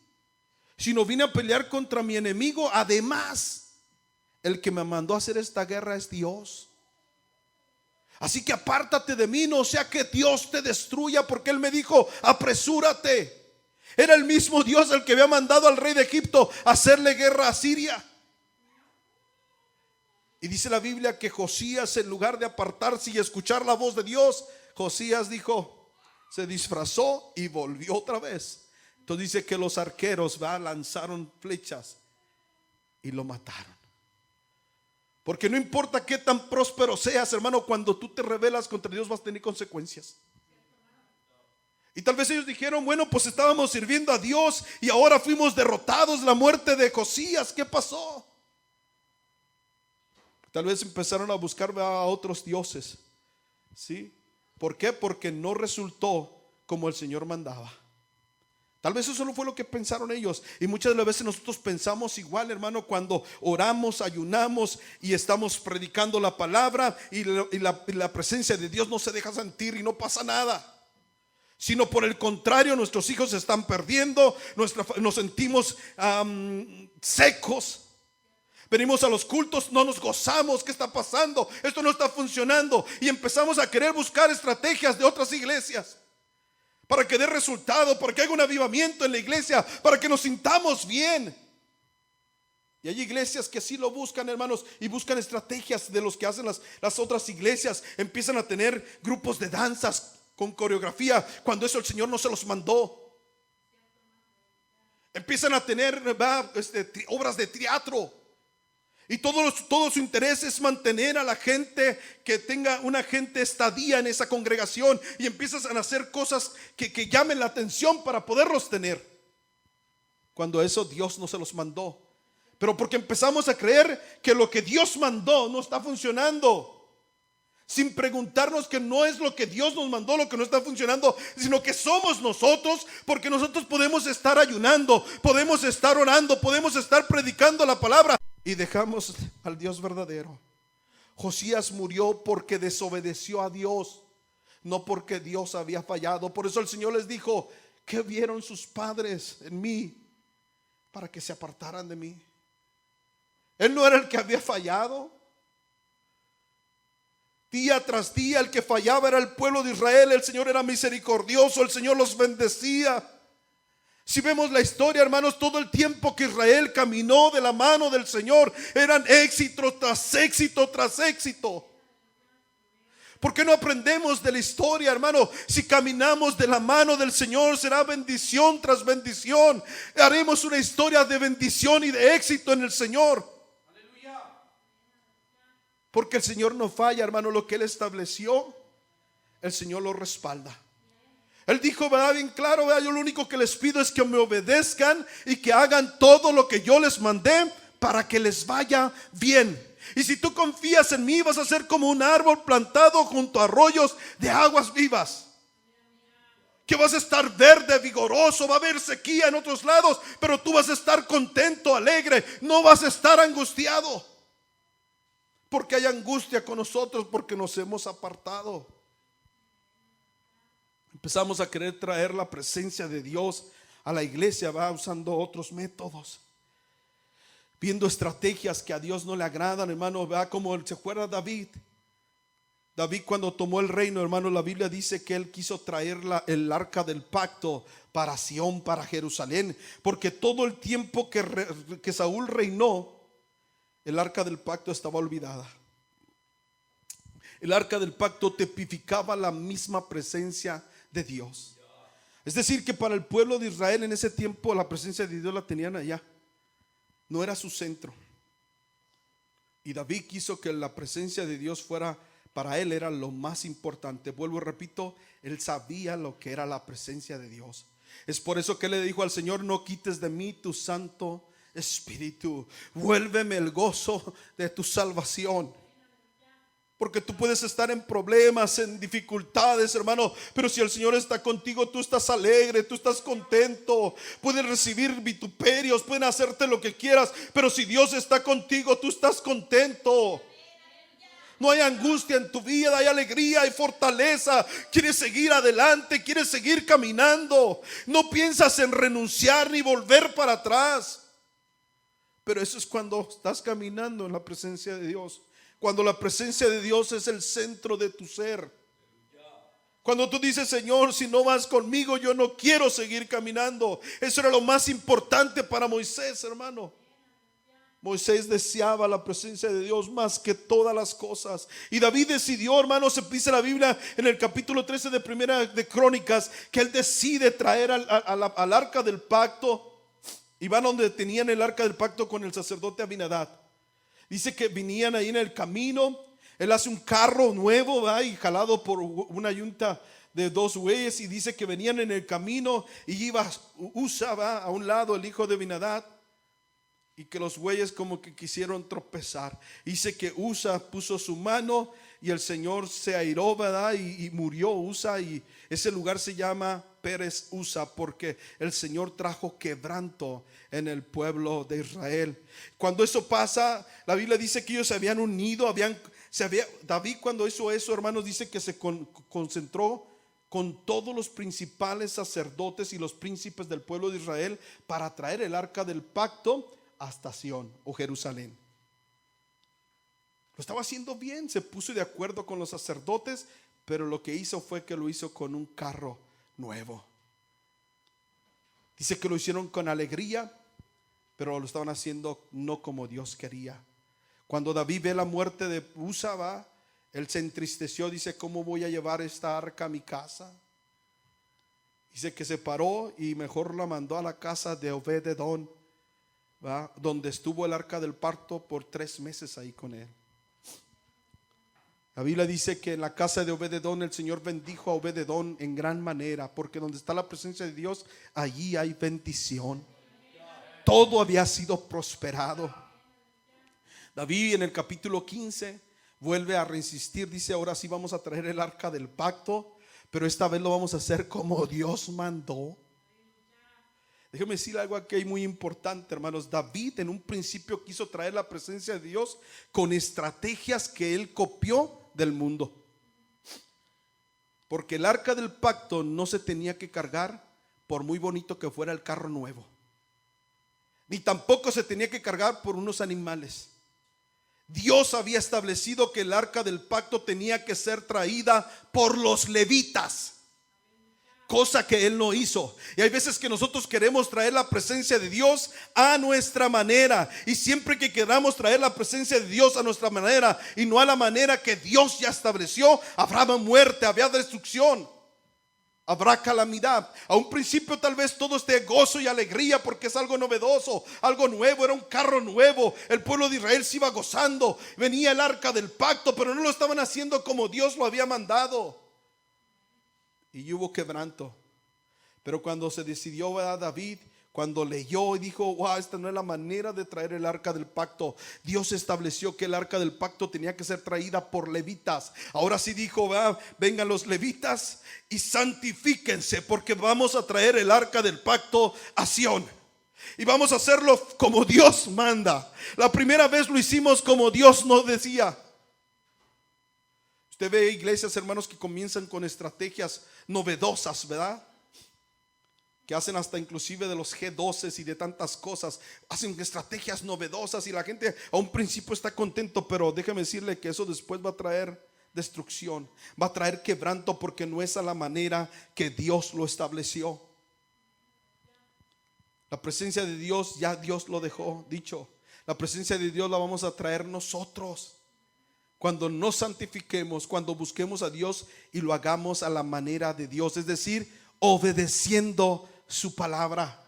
sino vine a pelear contra mi enemigo. Además, el que me mandó a hacer esta guerra es Dios. Así que apártate de mí, no sea que Dios te destruya, porque él me dijo: apresúrate. Era el mismo Dios el que había mandado al rey de Egipto a hacerle guerra a Siria. Y dice la Biblia que Josías, en lugar de apartarse y escuchar la voz de Dios, Josías se disfrazó y volvió otra vez. Entonces dice que los arqueros lanzaron flechas y lo mataron. Porque no importa qué tan próspero seas, hermano, cuando tú te rebelas contra Dios vas a tener consecuencias. Y tal vez ellos dijeron, bueno, pues estábamos sirviendo a Dios y ahora fuimos derrotados, la muerte de Josías, ¿qué pasó? Tal vez empezaron a buscar a otros dioses, ¿sí? ¿Por qué? Porque no resultó como el Señor mandaba. Tal vez eso no fue lo que pensaron ellos. Y muchas de las veces nosotros pensamos igual, hermano, cuando oramos, ayunamos y estamos predicando la palabra y la presencia de Dios no se deja sentir y no pasa nada. Sino por el contrario, nuestros hijos se están perdiendo, nos sentimos secos. Venimos a los cultos, no nos gozamos. ¿Qué está pasando? Esto no está funcionando. Y empezamos a querer buscar estrategias de otras iglesias para que dé resultado, para que haya un avivamiento en la iglesia, para que nos sintamos bien. Y hay iglesias que sí lo buscan, hermanos, y buscan estrategias de los que hacen las otras iglesias. Empiezan a tener grupos de danzas con coreografía, cuando eso el Señor no se los mandó. Empiezan a tener obras de teatro. Y todo su interés es mantener a la gente, que tenga una gente estadía en esa congregación. Y empiezan a hacer cosas que llamen la atención para poderlos tener, cuando eso Dios no se los mandó. Pero porque empezamos a creer que lo que Dios mandó no está funcionando, sin preguntarnos que no es lo que Dios nos mandó lo que no está funcionando, sino que somos nosotros, porque nosotros podemos estar ayunando, podemos estar orando, podemos estar predicando la palabra y dejamos al Dios verdadero. Josías murió porque desobedeció a Dios, no porque Dios había fallado. Por eso el Señor les dijo: ¿qué vieron sus padres en mí para que se apartaran de mí? Él no era el que había fallado. Día tras día el que fallaba era el pueblo de Israel. El Señor era misericordioso, el Señor los bendecía. Si vemos la historia, hermanos, todo el tiempo que Israel caminó de la mano del Señor, eran éxito tras éxito tras éxito. ¿Por qué no aprendemos de la historia, hermano? Si caminamos de la mano del Señor, será bendición tras bendición. Haremos una historia de bendición y de éxito en el Señor. Porque el Señor no falla, hermano. Lo que Él estableció, el Señor lo respalda. Él dijo, ¿verdad? Bien claro, ¿verdad? Yo lo único que les pido es que me obedezcan y que hagan todo lo que yo les mandé para que les vaya bien. Y si tú confías en mí, vas a ser como un árbol plantado junto a arroyos de aguas vivas, que vas a estar verde, vigoroso. Va a haber sequía en otros lados, pero tú vas a estar contento, alegre. No vas a estar angustiado, porque hay angustia con nosotros, porque nos hemos apartado. Empezamos a querer traer la presencia de Dios a la iglesia, va usando otros métodos, viendo estrategias que a Dios no le agradan, hermano. Va como se acuerda David cuando tomó el reino, hermano. La Biblia dice que él quiso traer el arca del pacto para Sión, para Jerusalén, porque todo el tiempo que Saúl reinó, el arca del pacto estaba olvidada. El arca del pacto tipificaba la misma presencia de Dios. Es decir, que para el pueblo de Israel en ese tiempo la presencia de Dios la tenían allá, no era su centro. Y David quiso que la presencia de Dios fuera, para él era lo más importante. Vuelvo y repito, él sabía lo que era la presencia de Dios. Es por eso que le dijo al Señor: no quites de mí tu Santo Espíritu, vuélveme el gozo de tu salvación. Porque tú puedes estar en problemas, en dificultades, hermano, pero si el Señor está contigo, tú estás alegre, tú estás contento. Puedes recibir vituperios, pueden hacerte lo que quieras, pero si Dios está contigo, tú estás contento. No hay angustia en tu vida, hay alegría, hay fortaleza. Quieres seguir adelante, quieres seguir caminando. No piensas en renunciar ni volver para atrás. Pero eso es cuando estás caminando en la presencia de Dios. Cuando la presencia de Dios es el centro de tu ser. Cuando tú dices: Señor, si no vas conmigo, yo no quiero seguir caminando. Eso era lo más importante para Moisés, hermano. Moisés deseaba la presencia de Dios más que todas las cosas. Y David decidió, hermano, se dice la Biblia en el capítulo 13 de Primera de Crónicas, que él decide traer al arca del pacto. Y van donde tenían el arca del pacto con el sacerdote Abinadab. Dice que venían ahí en el camino. Él hace un carro nuevo, ¿va? Y jalado por una yunta de dos bueyes, y dice que venían en el camino y iba Usa, ¿va?, a un lado, el hijo de Abinadab, y que los bueyes como que quisieron tropezar. Dice que Usa puso su mano y el Señor se airó, ¿verdad? Y murió Usa, y ese lugar se llama Pérez Usa porque el Señor trajo quebranto en el pueblo de Israel. Cuando eso pasa, la Biblia dice que ellos se habían unido, David, cuando hizo eso, hermanos, dice que se concentró con todos los principales sacerdotes y los príncipes del pueblo de Israel para traer el arca del pacto hasta Sión o Jerusalén. Lo estaba haciendo bien, se puso de acuerdo con los sacerdotes, pero lo que hizo fue que lo hizo con un carro nuevo. Dice que lo hicieron con alegría, pero lo estaban haciendo no como Dios quería. Cuando David ve la muerte de Usa, él se entristeció, dice: ¿cómo voy a llevar esta arca a mi casa? Dice que se paró y mejor la mandó a la casa de Obed-edom, donde estuvo el arca del pacto por 3 meses ahí con él. La Biblia dice que en la casa de Obed-edom el Señor bendijo a Obed-edom en gran manera, porque donde está la presencia de Dios, allí hay bendición. Todo había sido prosperado. David en el capítulo 15 vuelve a reinsistir, dice: ahora sí vamos a traer el arca del pacto, pero esta vez lo vamos a hacer como Dios mandó. Déjeme decir algo aquí muy importante, hermanos. David en un principio quiso traer la presencia de Dios con estrategias que él copió del mundo, porque el arca del pacto no se tenía que cargar por muy bonito que fuera el carro nuevo, ni tampoco se tenía que cargar por unos animales. Dios había establecido que el arca del pacto tenía que ser traída por los levitas, cosa que él no hizo. Y hay veces que nosotros queremos traer la presencia de Dios a nuestra manera, y siempre que queramos traer la presencia de Dios a nuestra manera y no a la manera que Dios ya estableció, habrá muerte, habrá destrucción, habrá calamidad. A un principio tal vez todo esté gozo y alegría porque es algo novedoso, algo nuevo, era un carro nuevo, el pueblo de Israel se iba gozando, venía el arca del pacto, pero no lo estaban haciendo como Dios lo había mandado, y hubo quebranto. Pero cuando se decidió, David, cuando leyó y dijo: wow, esta no es la manera de traer el arca del pacto. Dios estableció que el arca del pacto tenía que ser traída por levitas. Ahora sí dijo: vengan los levitas y santifíquense, porque vamos a traer el arca del pacto a Sión, y vamos a hacerlo como Dios manda. La primera vez lo hicimos como Dios nos decía. Usted ve iglesias, hermanos, que comienzan con estrategias novedosas, ¿verdad? Que hacen hasta inclusive de los G12 y de tantas cosas, hacen estrategias novedosas y la gente a un principio está contento, pero déjeme decirle que eso después va a traer destrucción, va a traer quebranto, porque no es a la manera que Dios lo estableció. La presencia de Dios ya Dios lo dejó dicho. La presencia de Dios la vamos a traer nosotros cuando nos santifiquemos, cuando busquemos a Dios y lo hagamos a la manera de Dios, es decir, obedeciendo su palabra.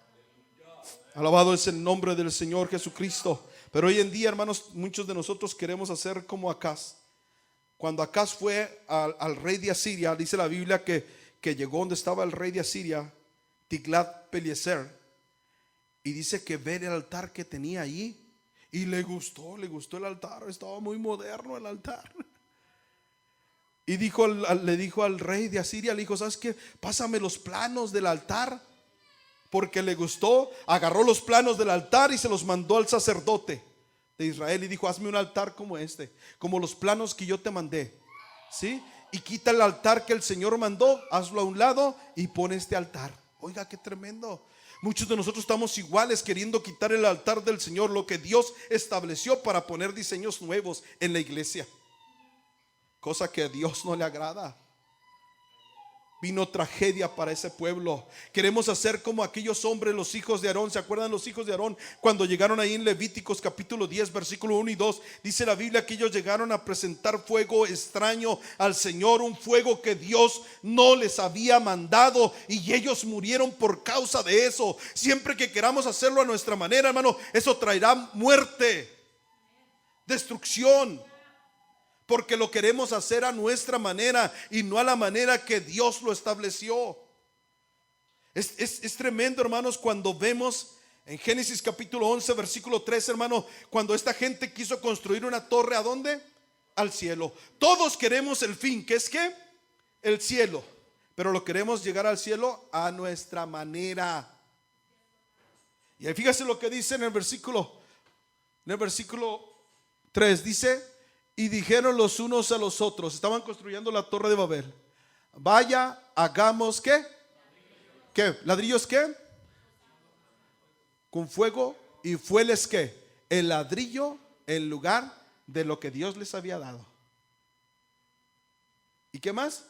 Alabado es el nombre del Señor Jesucristo. Pero hoy en día, hermanos, muchos de nosotros queremos hacer como Acaz. Cuando Acaz fue al rey de Asiria, dice la Biblia que llegó donde estaba el rey de Asiria, Tiglat-Pileser, y dice que ve el altar que tenía allí y le gustó el altar, estaba muy moderno el altar. Y le dijo al rey de Asiria, le dijo: ¿sabes qué? Pásame los planos del altar, porque le gustó. Agarró los planos del altar y se los mandó al sacerdote de Israel y dijo: hazme un altar como este, como los planos que yo te mandé, ¿sí? Y quita el altar que el Señor mandó, hazlo a un lado y pone este altar. Oiga, qué tremendo. Muchos de nosotros estamos iguales, queriendo quitar el altar del Señor, lo que Dios estableció, para poner diseños nuevos en la iglesia, cosa que a Dios no le agrada. Vino tragedia para ese pueblo. Queremos hacer como aquellos hombres, los hijos de Aarón. ¿Se acuerdan los hijos de Aarón? Cuando llegaron ahí en Levíticos capítulo 10 versículo 1 y 2, dice la Biblia que ellos llegaron a presentar fuego extraño al Señor, un fuego que Dios no les había mandado, y ellos murieron por causa de eso. Siempre que queramos hacerlo a nuestra manera, hermano, eso traerá muerte, destrucción. porque lo queremos hacer a nuestra manera y no a la manera que Dios lo estableció. Es tremendo, hermanos, cuando vemos en Génesis capítulo 11 versículo 3, hermano, cuando esta gente quiso construir una torre, ¿a dónde? Al cielo. Todos queremos el fin, ¿qué es qué? El cielo, pero lo queremos llegar al cielo a nuestra manera. Y ahí fíjese lo que dice en el versículo 3, dice: y dijeron los unos a los otros, estaban construyendo la torre de Babel, vaya, hagamos ¿qué? ¿Qué? ¿Ladrillos qué? Con fuego. Y fueles ¿qué? El ladrillo en lugar de lo que Dios les había dado. ¿Y qué más?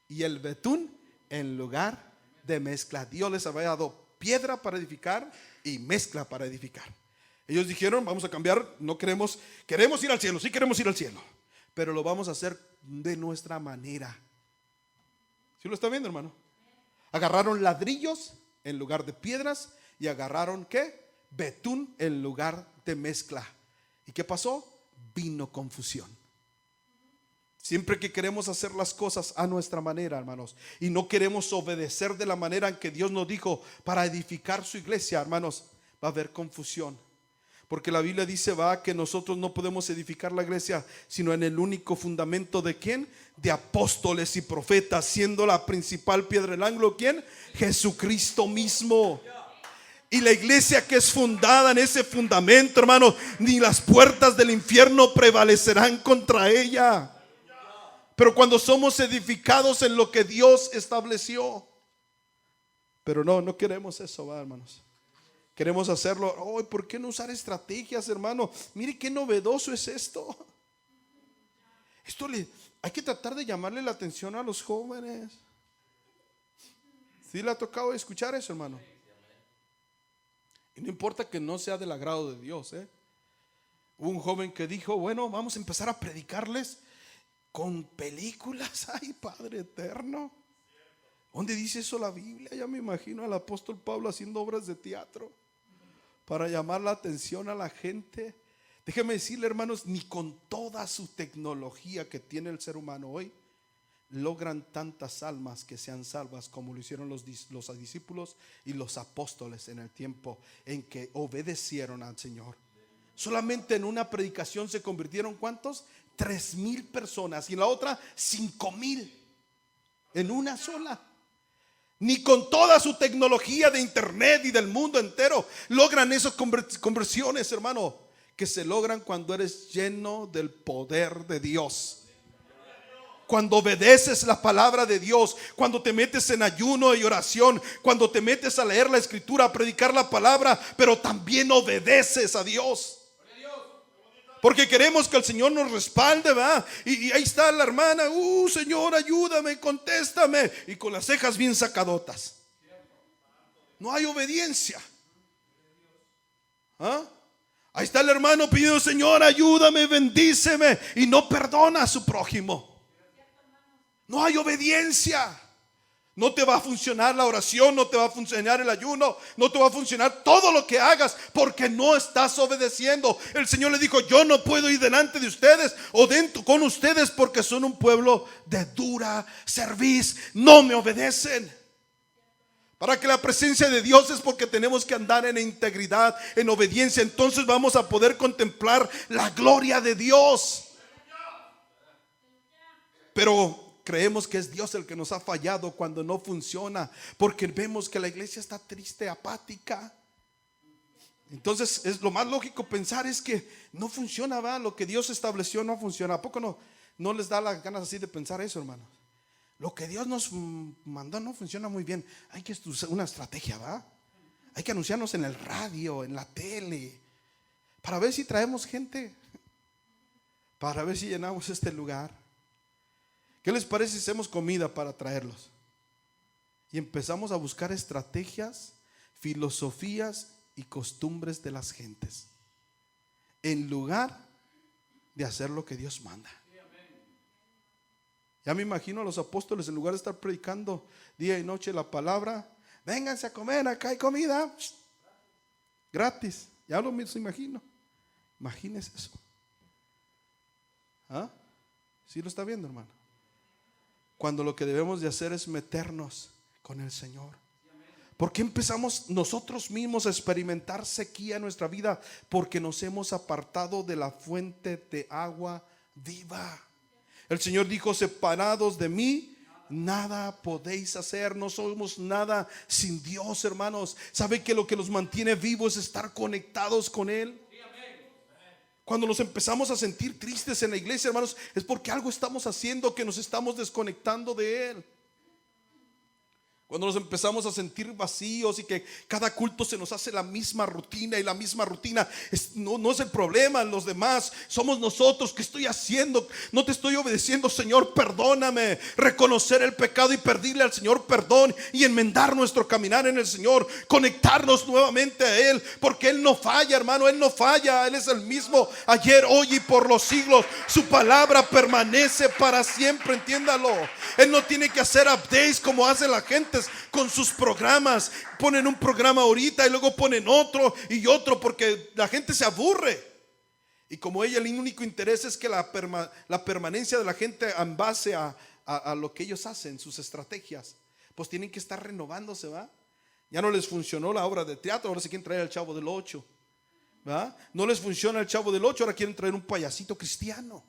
Y el betún en lugar de mezcla. Dios les había dado piedra para edificar y mezcla para edificar. Ellos dijeron: vamos a cambiar, no queremos ir al cielo, sí queremos ir al cielo, pero lo vamos a hacer de nuestra manera. ¿Sí lo está viendo, hermano? Agarraron ladrillos en lugar de piedras y agarraron ¿qué? Betún en lugar de mezcla. ¿Y qué pasó? Vino confusión. Siempre que queremos hacer las cosas a nuestra manera, hermanos, y no queremos obedecer de la manera en que Dios nos dijo para edificar su iglesia, hermanos, va a haber confusión. Porque la Biblia dice que nosotros no podemos edificar la iglesia sino en el único fundamento de ¿quién? De apóstoles y profetas, siendo la principal piedra del ángulo ¿quién? Jesucristo mismo. Y la iglesia que es fundada en ese fundamento, hermano, ni las puertas del infierno prevalecerán contra ella. Pero cuando somos edificados en lo que Dios estableció, pero no queremos eso, hermanos. Queremos hacerlo. ¿Por qué no usar estrategias, hermano? Mire qué novedoso es esto. Hay que tratar de llamarle la atención a los jóvenes. ¿Sí le ha tocado escuchar eso, hermano? Y no importa que no sea del agrado de Dios, Hubo un joven que dijo: bueno, vamos a empezar a predicarles con películas. Ay, Padre eterno, ¿dónde dice eso la Biblia? Ya me imagino al apóstol Pablo haciendo obras de teatro para llamar la atención a la gente. Déjeme decirle, hermanos, ni con toda su tecnología que tiene el ser humano hoy logran tantas almas que sean salvas como lo hicieron los discípulos y los apóstoles en el tiempo en que obedecieron al Señor. Solamente en una predicación se convirtieron ¿cuántos? 3,000 personas, y en la otra 5,000 en una sola. Ni con toda su tecnología de internet y del mundo entero logran esas conversiones, hermano, que se logran cuando eres lleno del poder de Dios. Cuando obedeces la palabra de Dios, cuando te metes en ayuno y oración, cuando te metes a leer la escritura, a predicar la palabra, pero también obedeces a Dios. Porque queremos que el Señor nos respalde, ¿verdad? Y ahí está la hermana: Señor, ayúdame, contéstame, y con las cejas bien sacadotas. No hay obediencia. Ahí está el hermano pidiendo: Señor, ayúdame, bendíceme, y no perdona a su prójimo. No hay obediencia. No te va a funcionar la oración, no te va a funcionar el ayuno, no te va a funcionar todo lo que hagas, porque no estás obedeciendo. El Señor le dijo: yo no puedo ir delante de ustedes o dentro con ustedes porque son un pueblo de dura cerviz, no me obedecen. Para que la presencia de Dios es porque tenemos que andar en integridad, en obediencia. Entonces vamos a poder contemplar la gloria de Dios. Pero creemos que es Dios el que nos ha fallado cuando no funciona, porque vemos que la iglesia está triste, apática. Entonces es lo más lógico pensar es que no funciona, lo que Dios estableció no funciona. ¿A poco no les da las ganas así de pensar eso, hermanos? Lo que Dios nos mandó no funciona muy bien. Hay que usar una estrategia, hay que anunciarnos en el radio, en la tele, para ver si traemos gente, para ver si llenamos este lugar. ¿Qué les parece si hacemos comida para traerlos? Y empezamos a buscar estrategias, filosofías y costumbres de las gentes, en lugar de hacer lo que Dios manda. Ya me imagino a los apóstoles, en lugar de estar predicando día y noche la palabra: vénganse a comer, acá hay comida gratis. Ya lo imagino. Imagínense eso. ¿Sí lo está viendo, hermano? Cuando lo que debemos de hacer es meternos con el Señor. ¿Por qué empezamos nosotros mismos a experimentar sequía en nuestra vida? Porque nos hemos apartado de la fuente de agua viva. El Señor dijo: separados de mí, nada podéis hacer. No somos nada sin Dios, hermanos. ¿Sabe que lo que nos mantiene vivos es estar conectados con Él? Cuando nos empezamos a sentir tristes en la iglesia, hermanos, es porque algo estamos haciendo, que nos estamos desconectando de Él. Cuando nos empezamos a sentir vacíos y que cada culto se nos hace la misma rutina, y la misma rutina no es el problema en los demás, somos nosotros. ¿Qué estoy haciendo? No te estoy obedeciendo, Señor, perdóname. Reconocer el pecado y pedirle al Señor perdón y enmendar nuestro caminar en el Señor, conectarnos nuevamente a Él, porque Él no falla, hermano. Él no falla, Él es el mismo ayer, hoy y por los siglos. Su palabra permanece para siempre, entiéndalo. Él no tiene que hacer updates como hace la gente con sus programas. Ponen un programa ahorita y luego ponen otro y otro, porque la gente se aburre. Y como ella, el único interés es que la permanencia de la gente en base a lo que ellos hacen, sus estrategias, pues tienen que estar renovándose, ¿va? Ya no les funcionó la obra de teatro, ahora se quieren traer al Chavo del 8, ¿va? No les funciona el Chavo del 8, ahora quieren traer un payasito cristiano.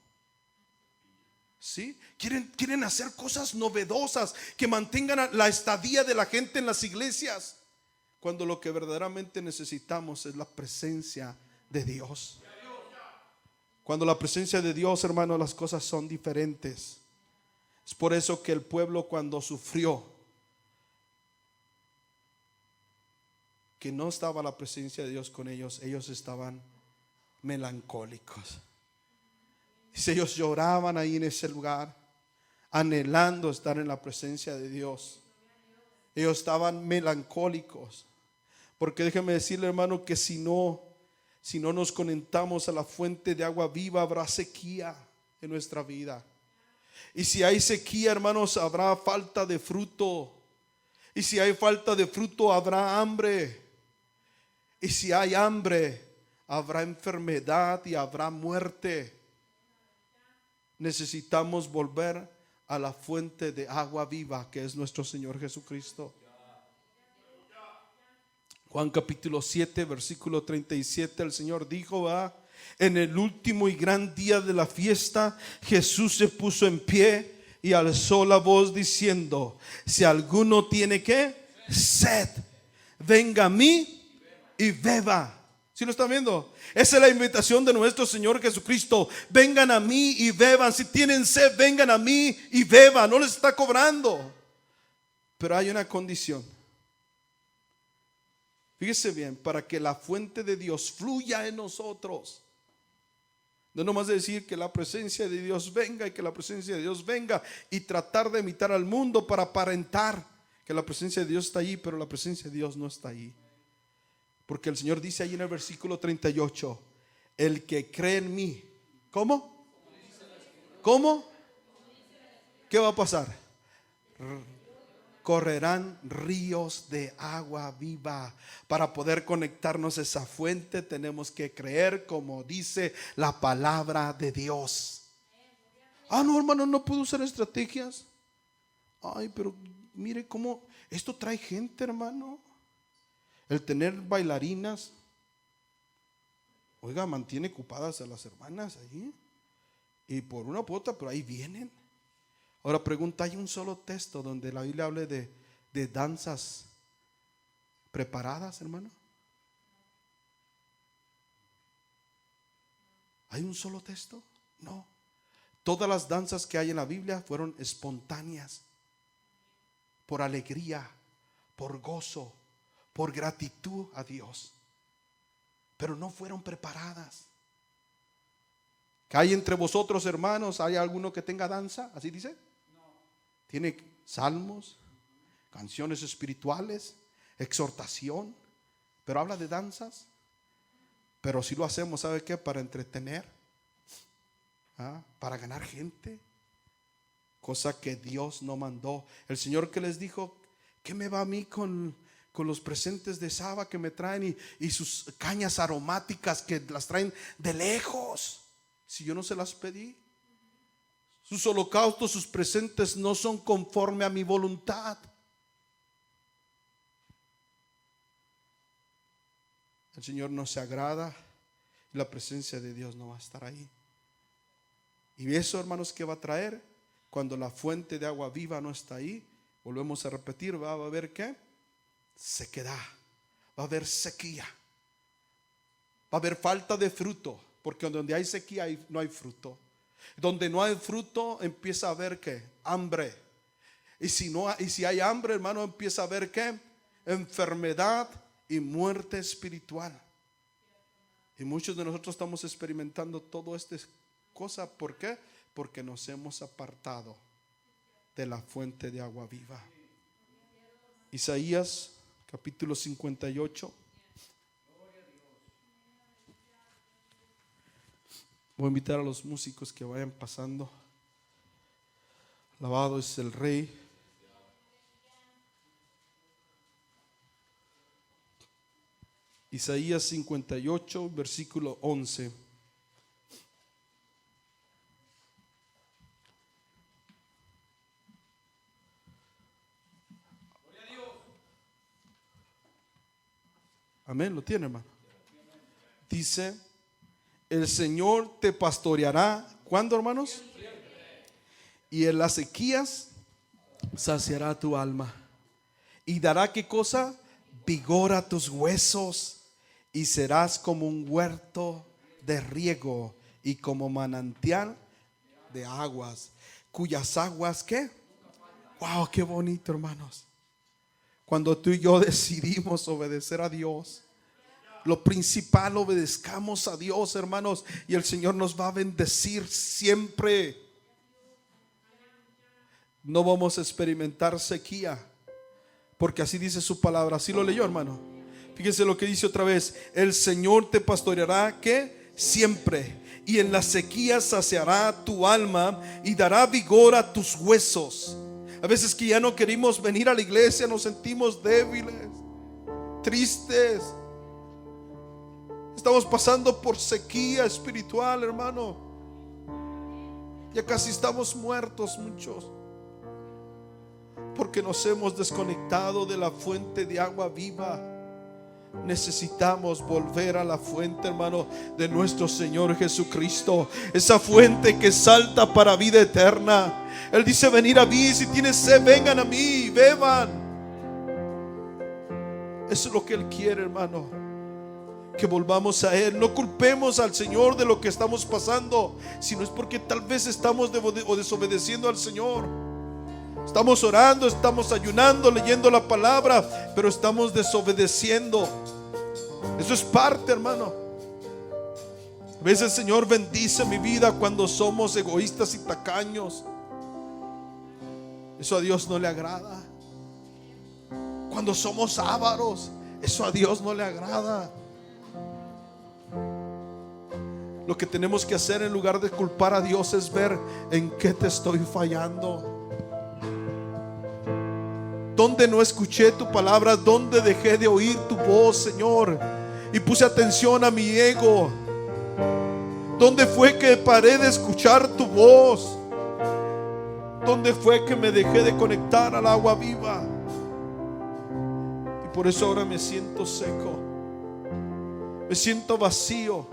¿Sí? Quieren hacer cosas novedosas que mantengan la estadía de la gente en las iglesias, cuando lo que verdaderamente necesitamos es la presencia de Dios. Cuando la presencia de Dios, hermano, las cosas son diferentes. Es por eso que el pueblo, cuando sufrió que no estaba la presencia de Dios con ellos, ellos estaban melancólicos. Dice, ellos lloraban ahí en ese lugar, anhelando estar en la presencia de Dios. Ellos estaban melancólicos, porque déjeme decirle, hermano, que si no nos conectamos a la fuente de agua viva, habrá sequía en nuestra vida. Y si hay sequía, hermanos, habrá falta de fruto. Y si hay falta de fruto, habrá hambre. Y si hay hambre, habrá enfermedad y habrá muerte. Necesitamos volver a la fuente de agua viva, que es nuestro Señor Jesucristo. Juan capítulo 7, versículo 37, el Señor dijo, en el último y gran día de la fiesta, Jesús se puso en pie y alzó la voz diciendo: si alguno tiene ¿qué? Sed, venga a mí y beba. ¿Sí lo están viendo? Esa es la invitación de nuestro Señor Jesucristo. Vengan a mí y beban. Si tienen sed, vengan a mí y beban. No les está cobrando. Pero hay una condición. Fíjese bien, para que la fuente de Dios fluya en nosotros. No nomás decir que la presencia de Dios venga y que la presencia de Dios venga y tratar de imitar al mundo para aparentar que la presencia de Dios está allí, pero la presencia de Dios no está allí. Porque el Señor dice ahí en el versículo 38, el que cree en mí, ¿cómo? ¿Cómo? ¿Qué va a pasar? Correrán ríos de agua viva. Para poder conectarnos a esa fuente tenemos que creer como dice la palabra de Dios. No, hermano, no puedo usar estrategias. Ay, pero mire cómo esto trae gente, hermano. El tener bailarinas, oiga, mantiene ocupadas a las hermanas allí. Y por una u otra, pero ahí vienen. Ahora pregunta, ¿hay un solo texto donde la Biblia hable de danzas preparadas, hermano? ¿Hay un solo texto? No. Todas las danzas que hay en la Biblia fueron espontáneas, por alegría, por gozo, por gratitud a Dios, pero no fueron preparadas. ¿Que hay entre vosotros, hermanos, hay alguno que tenga danza? ¿Así dice? No. Tiene salmos, canciones espirituales, exhortación, pero habla de danzas. Pero si lo hacemos, ¿sabe qué? Para entretener, para ganar gente, cosa que Dios no mandó. El Señor que les dijo, ¿qué me va a mí con los presentes de Saba que me traen y sus cañas aromáticas que las traen de lejos? Si yo no se las pedí, Sus holocaustos, sus presentes no son conforme a mi voluntad. El Señor no se agrada y la presencia de Dios no va a estar ahí. Y eso, hermanos, ¿qué va a traer? Cuando la fuente de agua viva no está ahí, volvemos a repetir, va a haber ¿qué? Sequedad, va a haber sequía, va a haber falta de fruto, porque donde hay sequía no hay fruto. Donde no hay fruto empieza a haber ¿qué? Hambre. Y si hay hambre, hermano, empieza a haber ¿qué? Enfermedad y muerte espiritual. Y muchos de nosotros estamos experimentando todo esta cosa. ¿Por qué? Porque nos hemos apartado de la fuente de agua viva. Isaías capítulo 58. Voy a invitar a los músicos que vayan pasando. Alabado es el Rey. Isaías 58, versículo 11. Amén, lo tiene, hermano. Dice: el Señor te pastoreará. ¿Cuándo, hermanos? Y en las sequías saciará tu alma. Y dará ¿qué cosa? Vigor a tus huesos. Y serás como un huerto de riego y como manantial de aguas, cuyas aguas ¿qué? Wow, qué bonito, hermanos. Cuando tú y yo decidimos obedecer a Dios, lo principal, obedezcamos a Dios, hermanos, y el Señor nos va a bendecir siempre. No vamos a experimentar sequía, porque así dice su palabra. Así lo leyó, hermano. Fíjense lo que dice otra vez: el Señor te pastoreará ¿qué? Siempre, y en la sequía saciará tu alma y dará vigor a tus huesos. A veces que ya no queremos venir a la iglesia, nos sentimos débiles, tristes. Estamos pasando por sequía espiritual, hermano. Ya casi estamos muertos muchos, porque nos hemos desconectado de la fuente de agua viva. Necesitamos volver a la fuente, hermano, de nuestro Señor Jesucristo. Esa fuente que salta para vida eterna. Él dice: venid a mí, si tienes sed, vengan a mí, beban. Eso es lo que Él quiere, hermano, que volvamos a Él. No culpemos al Señor de lo que estamos pasando, sino es porque tal vez estamos desobedeciendo al Señor. Estamos orando, estamos ayunando, leyendo la palabra, pero estamos desobedeciendo. Eso es parte, hermano. A veces el Señor bendice mi vida cuando somos egoístas y tacaños. Eso a Dios no le agrada. Cuando somos ávaros, eso a Dios no le agrada. Lo que tenemos que hacer, en lugar de culpar a Dios, es ver en qué te estoy fallando. ¿Dónde no escuché tu palabra? ¿Dónde dejé de oír tu voz, Señor? Y puse atención a mi ego. ¿Dónde fue que paré de escuchar tu voz? ¿Dónde fue que me dejé de conectar al agua viva? Y por eso ahora me siento seco, me siento vacío.